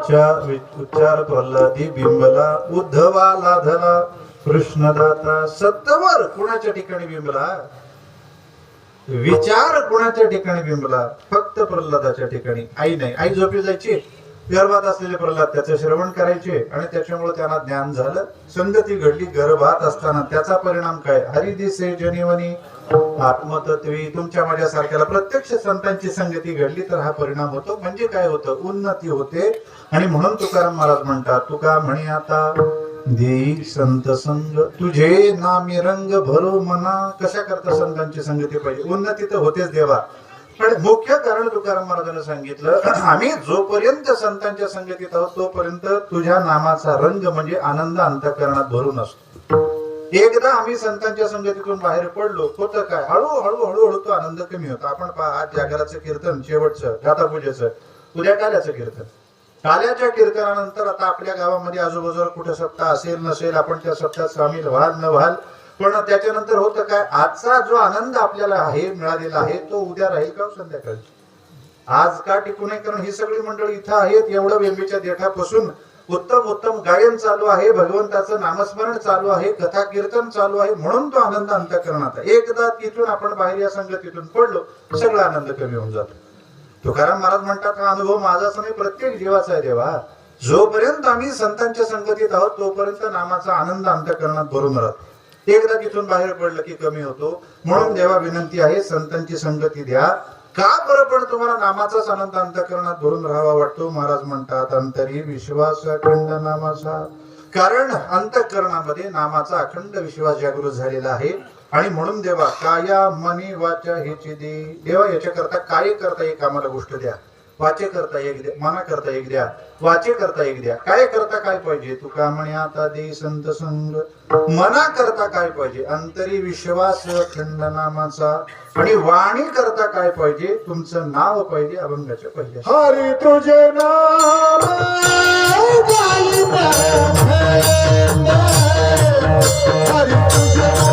Speaker 1: उच्चार प्रल्हादी बिंबला उद्धवाला धला कृष्णदाता सत्वर कुणाच्या ठिकाणी बिंबला विचार कुणाच्या ठिकाणी बिंबला फक्त प्रल्हादाच्या ठिकाणी आई नाही आई झोपी जायची गर्भात असलेले प्रल्हाद त्याचं श्रवण करायचे आणि त्याच्यामुळे त्यांना ज्ञान झालं संगती घडली गर्भात असताना त्याचा परिणाम काय हरिदिसे जनिवनी आत्मतत्वी तुमच्या माझ्यासारख्याला प्रत्यक्ष संतांची संगती घडली तर हा परिणाम होतो म्हणजे काय होतं उन्नती होते आणि म्हणून तुकाराम महाराज म्हणतात तुका म्हणे आता देई संत संग तुझे नामी रंग भरो मना कशा करता संतांची संगती पाहिजे उन्नती तर होतेच देवा पण मुख्य कारण तुकाराम महाराजांनी सांगितलं आम्ही जोपर्यंत संतांच्या संगतीत आहोत तोपर्यंत तुझ्या नामाचा रंग म्हणजे आनंद अंतःकरणात भरून असतो एकदा आम्ही संतांच्या संगतीतून बाहेर पडलो होतं काय हळूहळू तो आनंद कमी होता आपण पहा आज जागराचं कीर्तन शेवटचं गातापूजेचं उद्या काल्याचं कीर्तन काल्याच्या कीर्तनानंतर आता आपल्या गावामध्ये आजूबाजूला कुठे सप्ताह असेल नसेल आपण त्या सप्ताहात सामील व्हाल न व्हाल पण त्याच्यानंतर होतं काय आजचा जो आनंद आपल्याला आहे मिळालेला आहे तो उद्या राहील का संध्याकाळी आज का टिकू नये कारण ही सगळी मंडळी इथं आहेत एवढं वेंबीच्या देठापासून उत्तम उत्तम गायन चालू आहे भगवंताचं नामस्मरण चालू आहे कथा कीर्तन चालू आहे म्हणून तो आनंद अंतःकरणात आहे एकदा तिथून आपण बाहेर या संगतीतून पडलो सगळा आनंद कमी होऊन जातो तुकाराम महाराज म्हणतात हा अनुभव माझाच नाही प्रत्येक जीवाचा आहे देवा जोपर्यंत आम्ही संतांच्या संगतीत आहोत तोपर्यंत नामाचा आनंद अंतःकरणात भरून राहतो एकदा तिथून बाहेर पडलं की कमी होतो म्हणून देवा विनंती आहे संतांची संगती द्या का बरं पण तुम्हाला नामाचाच आनंद अंतःकरणात भरून राहावा वाटतो महाराज म्हणतात अंतरी विश्वास अखंड नामाचा कारण अंतःकरणामध्ये नामाचा अखंड विश्वास जागृत झालेला आहे आणि म्हणून देवा काया मनी वाचा हेची दे देवा याच्याकरता काय करता एक आम्हाला गोष्ट द्या वाचे करता एक द्या मना करता एक द्या वाचे करता एक द्या काय करता काय पाहिजे तुका म्हणे आता दे संत संग मना करता काय पाहिजे अंतरी विश्वास अखंड नामाचा आणि वाणी करता काय पाहिजे तुमचं नाव पाहिजे अभंगाच्या पाहिजे
Speaker 2: हरी तुझे नाम गायिता हरी तुझे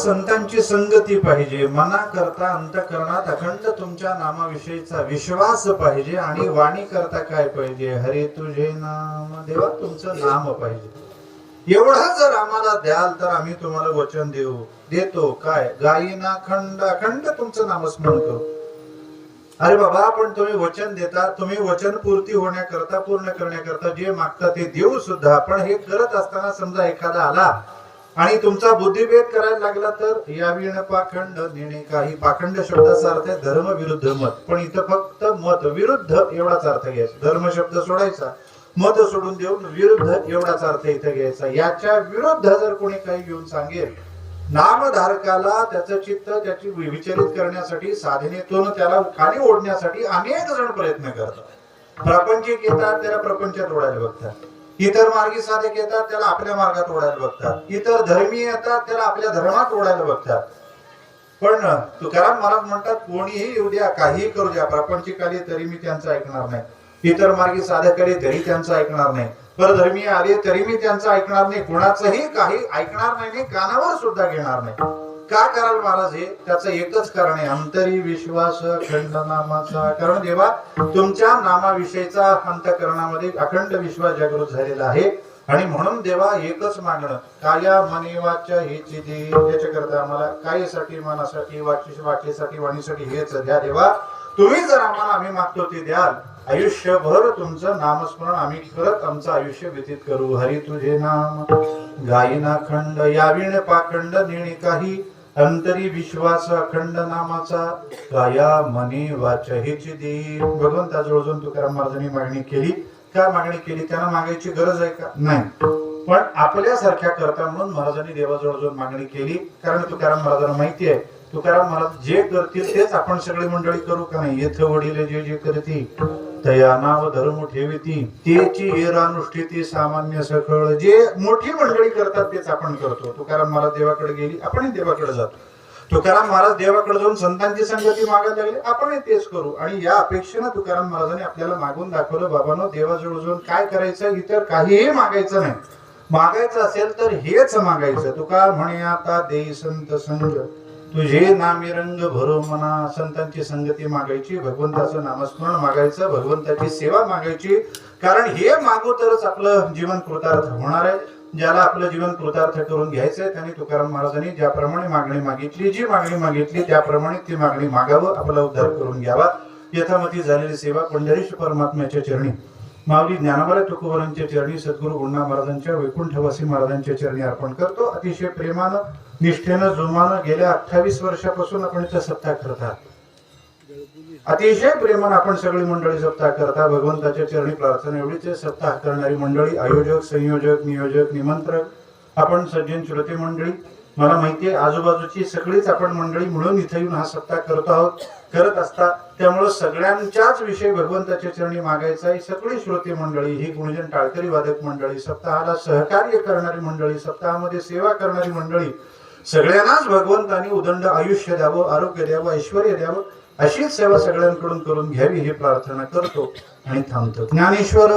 Speaker 1: संतांची संगती पाहिजे, मना करता अंतःकरणात अखंड तुमच्या नामाविषयीचा विश्वास पाहिजे आणि वाणी करता काय पाहिजे, हरे तुझे नाम, देवा तुमचं नाम पाहिजे. एवढं जर आम्हाला द्याल तर आम्ही तुम्हाला वचन देतो काय, गायीना खंड अखंड तुमचं नामस्मरण करू. अरे बाबा, पण तुम्ही वचन देता, तुम्ही वचन पूर्ती होण्याकरता, पूर्ण करण्याकरता जे मागता ते देऊ सुद्धा, पण हे करत असताना समजा एखादा आला आणि तुमचा बुद्धिभेद करायला लागला तर याविण पाखंड नेणे. काही पाखंड शब्दाचा अर्थ आहे धर्म विरुद्ध मत, पण इथं फक्त मत विरुद्ध एवढाच अर्थ घ्यायचा. धर्म शब्द सोडायचा, मत सोडून देऊन विरुद्ध एवढाच अर्थ इथं घ्यायचा. याच्या विरुद्ध जर कोणी काही घेऊन सांगेल, नामधारकाला त्याचं चित्त त्याची विचलित करण्यासाठी, साधनेतून त्याला खाली ओढण्यासाठी अनेक जण प्रयत्न करतात. प्रापंचिक येतात, त्याला प्रपंचात ओढायला बघतात. इतर मार्गी साधक येतात, त्याला आपल्या मार्गात ओढायला बघतात. इतर धर्मी येतात, त्याला आपल्या धर्मात ओढायला बघतात. पण तुकाराम महाराज म्हणतात, कोणीही येऊ द्या, काहीही करू द्या, प्रापंचिक आले तरी मी त्यांचं ऐकणार नाही, इतर मार्गी साधक आले तरी त्यांचं ऐकणार नाही, परधर्मीय आले तरी मी त्यांचं ऐकणार नाही, कुणाचंही काही ऐकणार नाही, कानावर सुद्धा घेणार नाही. का कराल महाराज? हे त्याचं एकच कारण आहे, अंतरी विश्वास अखंड नामाचा. कारण देवा तुमच्या नामाविषयीचा अंतःकरणामध्ये अखंड विश्वास जागृत झालेला आहे. आणि म्हणून देवा एकच मागणं, काया मनी वाचा हेची दे. याच्याकरता आम्हाला कायेसाठी, मनासाठी, वाचेसाठी, वाणीसाठी हेच द्या देवा. तुम्ही जर आम्हाला आम्ही मागतो ते द्याल, आयुष्यभर तुमचं नामस्मरण आम्ही करत आमचं आयुष्य व्यतीत करू. हरी तुझे नाम गायीना खंड याविण पाखंड नेणे काही, अंतरी विश्वास अखंड नामाचा, काया मनी वाचा हेची दे. भगवंताजवळ जाऊन तुकाराम महाराजांनी मागणी केली. काय मागणी केली? त्यांना मागायची गरज आहे का? नाही, पण आपल्यासारख्या करता म्हणून महाराजांनी देवाजवळ जाऊन मागणी केली. कारण तुकाराम महाराजांना माहिती आहे, तुकाराम महाराज जे करतील तेच आपण सगळी मंडळी करू का नाही. येथ वडील जे जे करती तया नाव धर्म ठेविती, तेची एरानुष्ठिती सामान्य सखळ. जे मोठी मंडळी करतात तेच आपण करतो. तुकाराम महाराज देवाकडे गेली, आपणही देवाकडे जातो. तुकाराम महाराज देवाकडे जाऊन संतांची संगती मागायला लागले, आपणही तेच करू. आणि या अपेक्षेनं तुकाराम महाराजांनी आपल्याला मागून दाखवलं, बाबांनो देवाजवळ जाऊन काय करायचं, इतर काहीही मागायचं नाही. मागायचं असेल तर हेच मागायचं. तुका म्हणे आता देई संत संग, तुझे नामी रंग भरो मना. संतांची संगती मागायची, भगवंताचं नामस्मरण मागायचं, भगवंताची सेवा मागायची. कारण हे मागू तरच आपलं जीवन कृतार्थ होणार आहे. ज्याला आपलं जीवन कृतार्थ करून घ्यायचंय त्यांनी तुकाराम महाराजांनी ज्याप्रमाणे मागणी मागितली, जी मागणी मागितली त्याप्रमाणे ती मागणी मागावं, आपला उद्धार करून घ्यावा. यथामती झालेली सेवा पंढरीश परमात्म्याच्या चरणी, माऊली ज्ञानोबा तुकोबारांच्या चरणी, सद्गुरू गुणा महाराजांच्या, वैकुंठवासी महाराजांच्या चरणी अर्पण करतो. अतिशय प्रेमानं, निष्ठेनं, जोमानं गेल्या 28 वर्षापासून आपण इथं सप्ताह करतात. अतिशय प्रेमानं आपण सगळी मंडळी सप्ताह करता. भगवंताच्या चरणी प्रार्थना एवढीच, सप्ताह करणारी मंडळी, आयोजक, संयोजक, नियोजक, निमंत्रक, आपण सज्जन श्रोते मंडळी, मला माहिती आहे आजूबाजूची सगळीच आपण मंडळी मिळून इथे येऊन हा सप्ताह करत आहोत, करत असता. त्यामुळे सगळ्यांच्याच विषय भगवंताच्या चरणी मागायचा आहे. सगळी श्रोते मंडळी, ही गुणजन टाळकरी वादक मंडळी, सप्ताहाला सहकार्य करणारी मंडळी, सप्ताहामध्ये सेवा करणारी मंडळी, सगळ्यांनाच भगवंतांनी उदंड आयुष्य द्यावं, आरोग्य द्यावं, ऐश्वर द्यावं, अशीच सेवा सगळ्यांकडून करून घ्यावी ही प्रार्थना करतो आणि थांबतो. ज्ञानेश्वर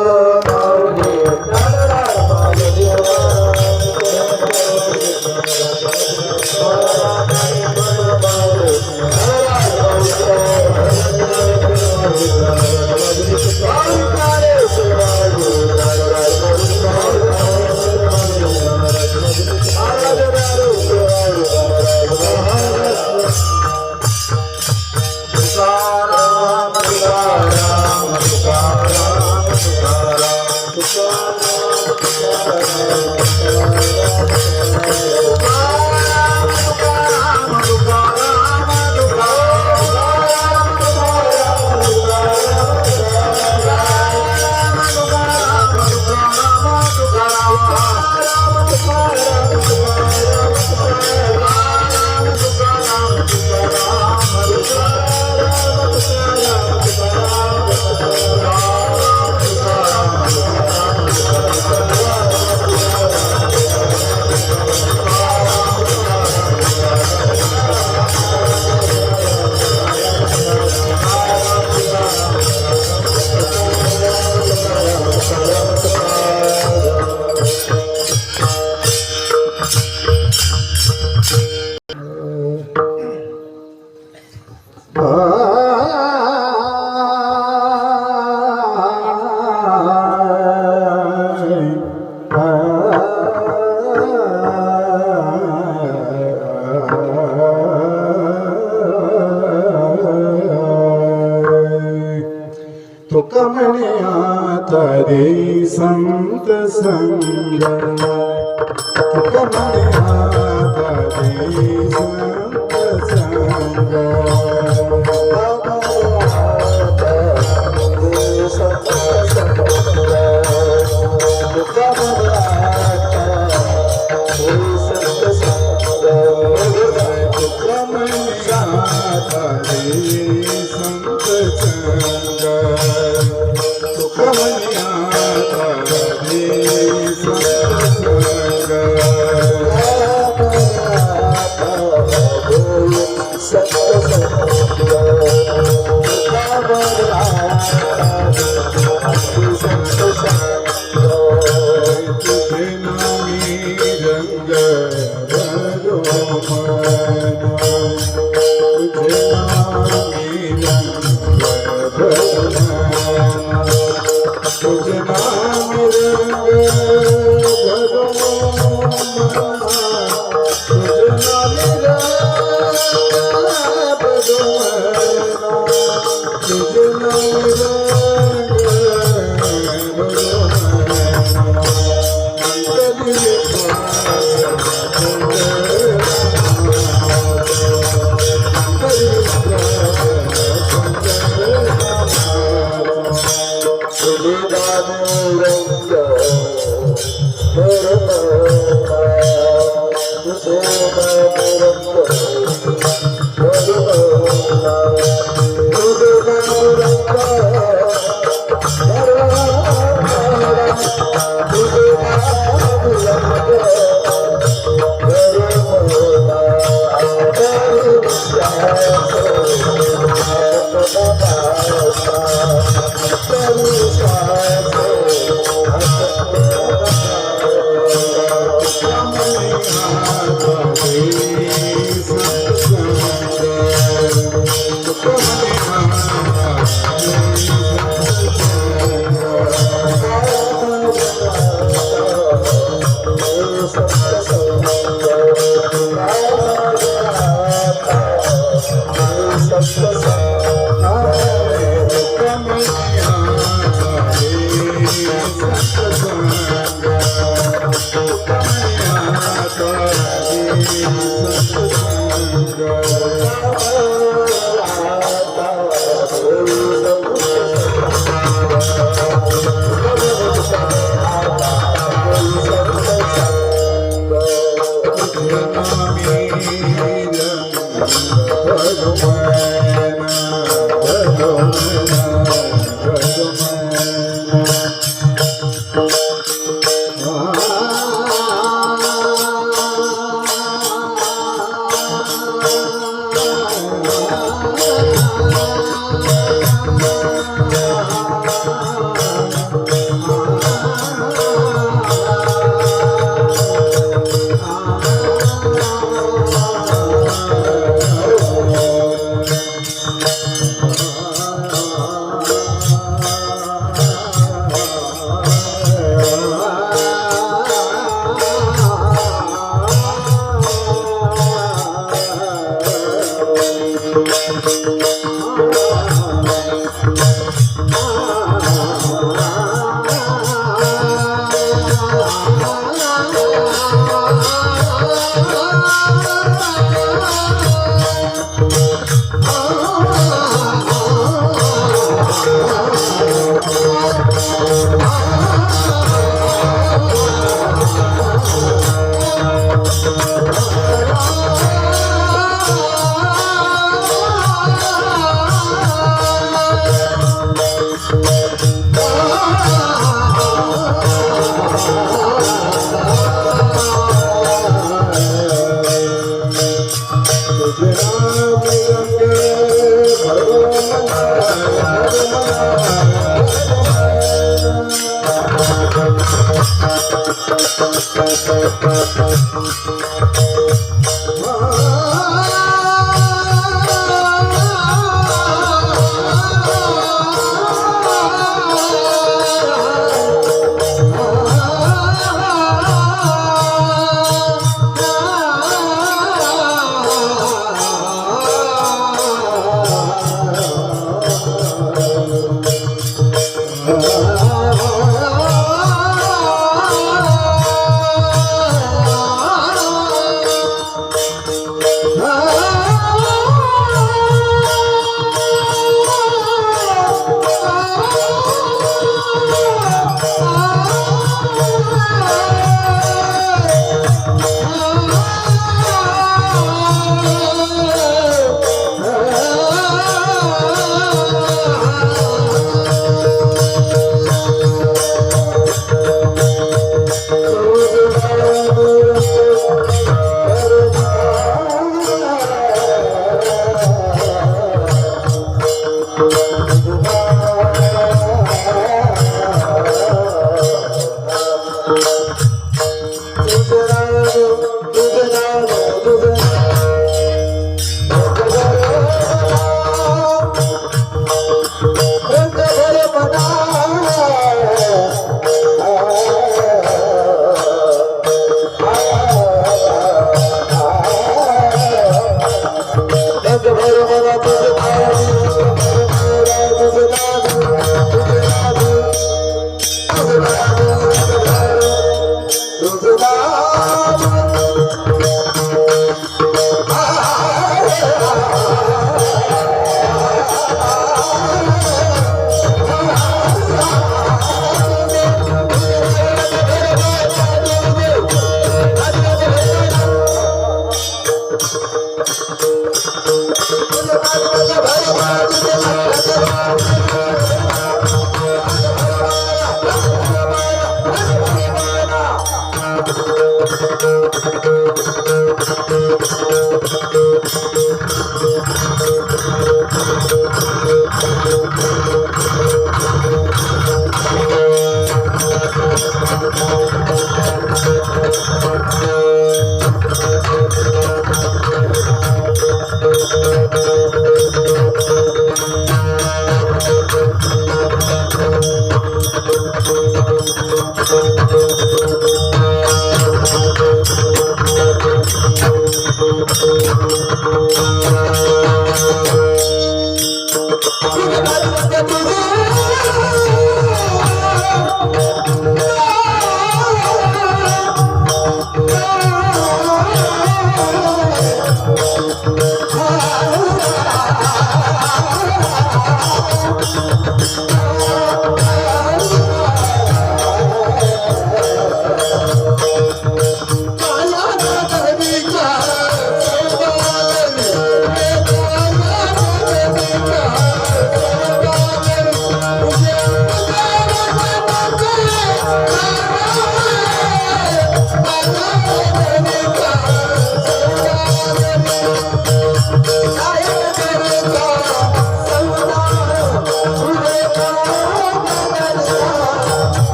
Speaker 2: तुक म्हणे आता रे संत संग तुक म्हणे आता रे संत संग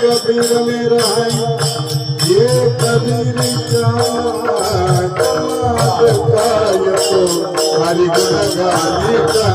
Speaker 2: कबीर मेरा ये कबीर हरि गुण गाने का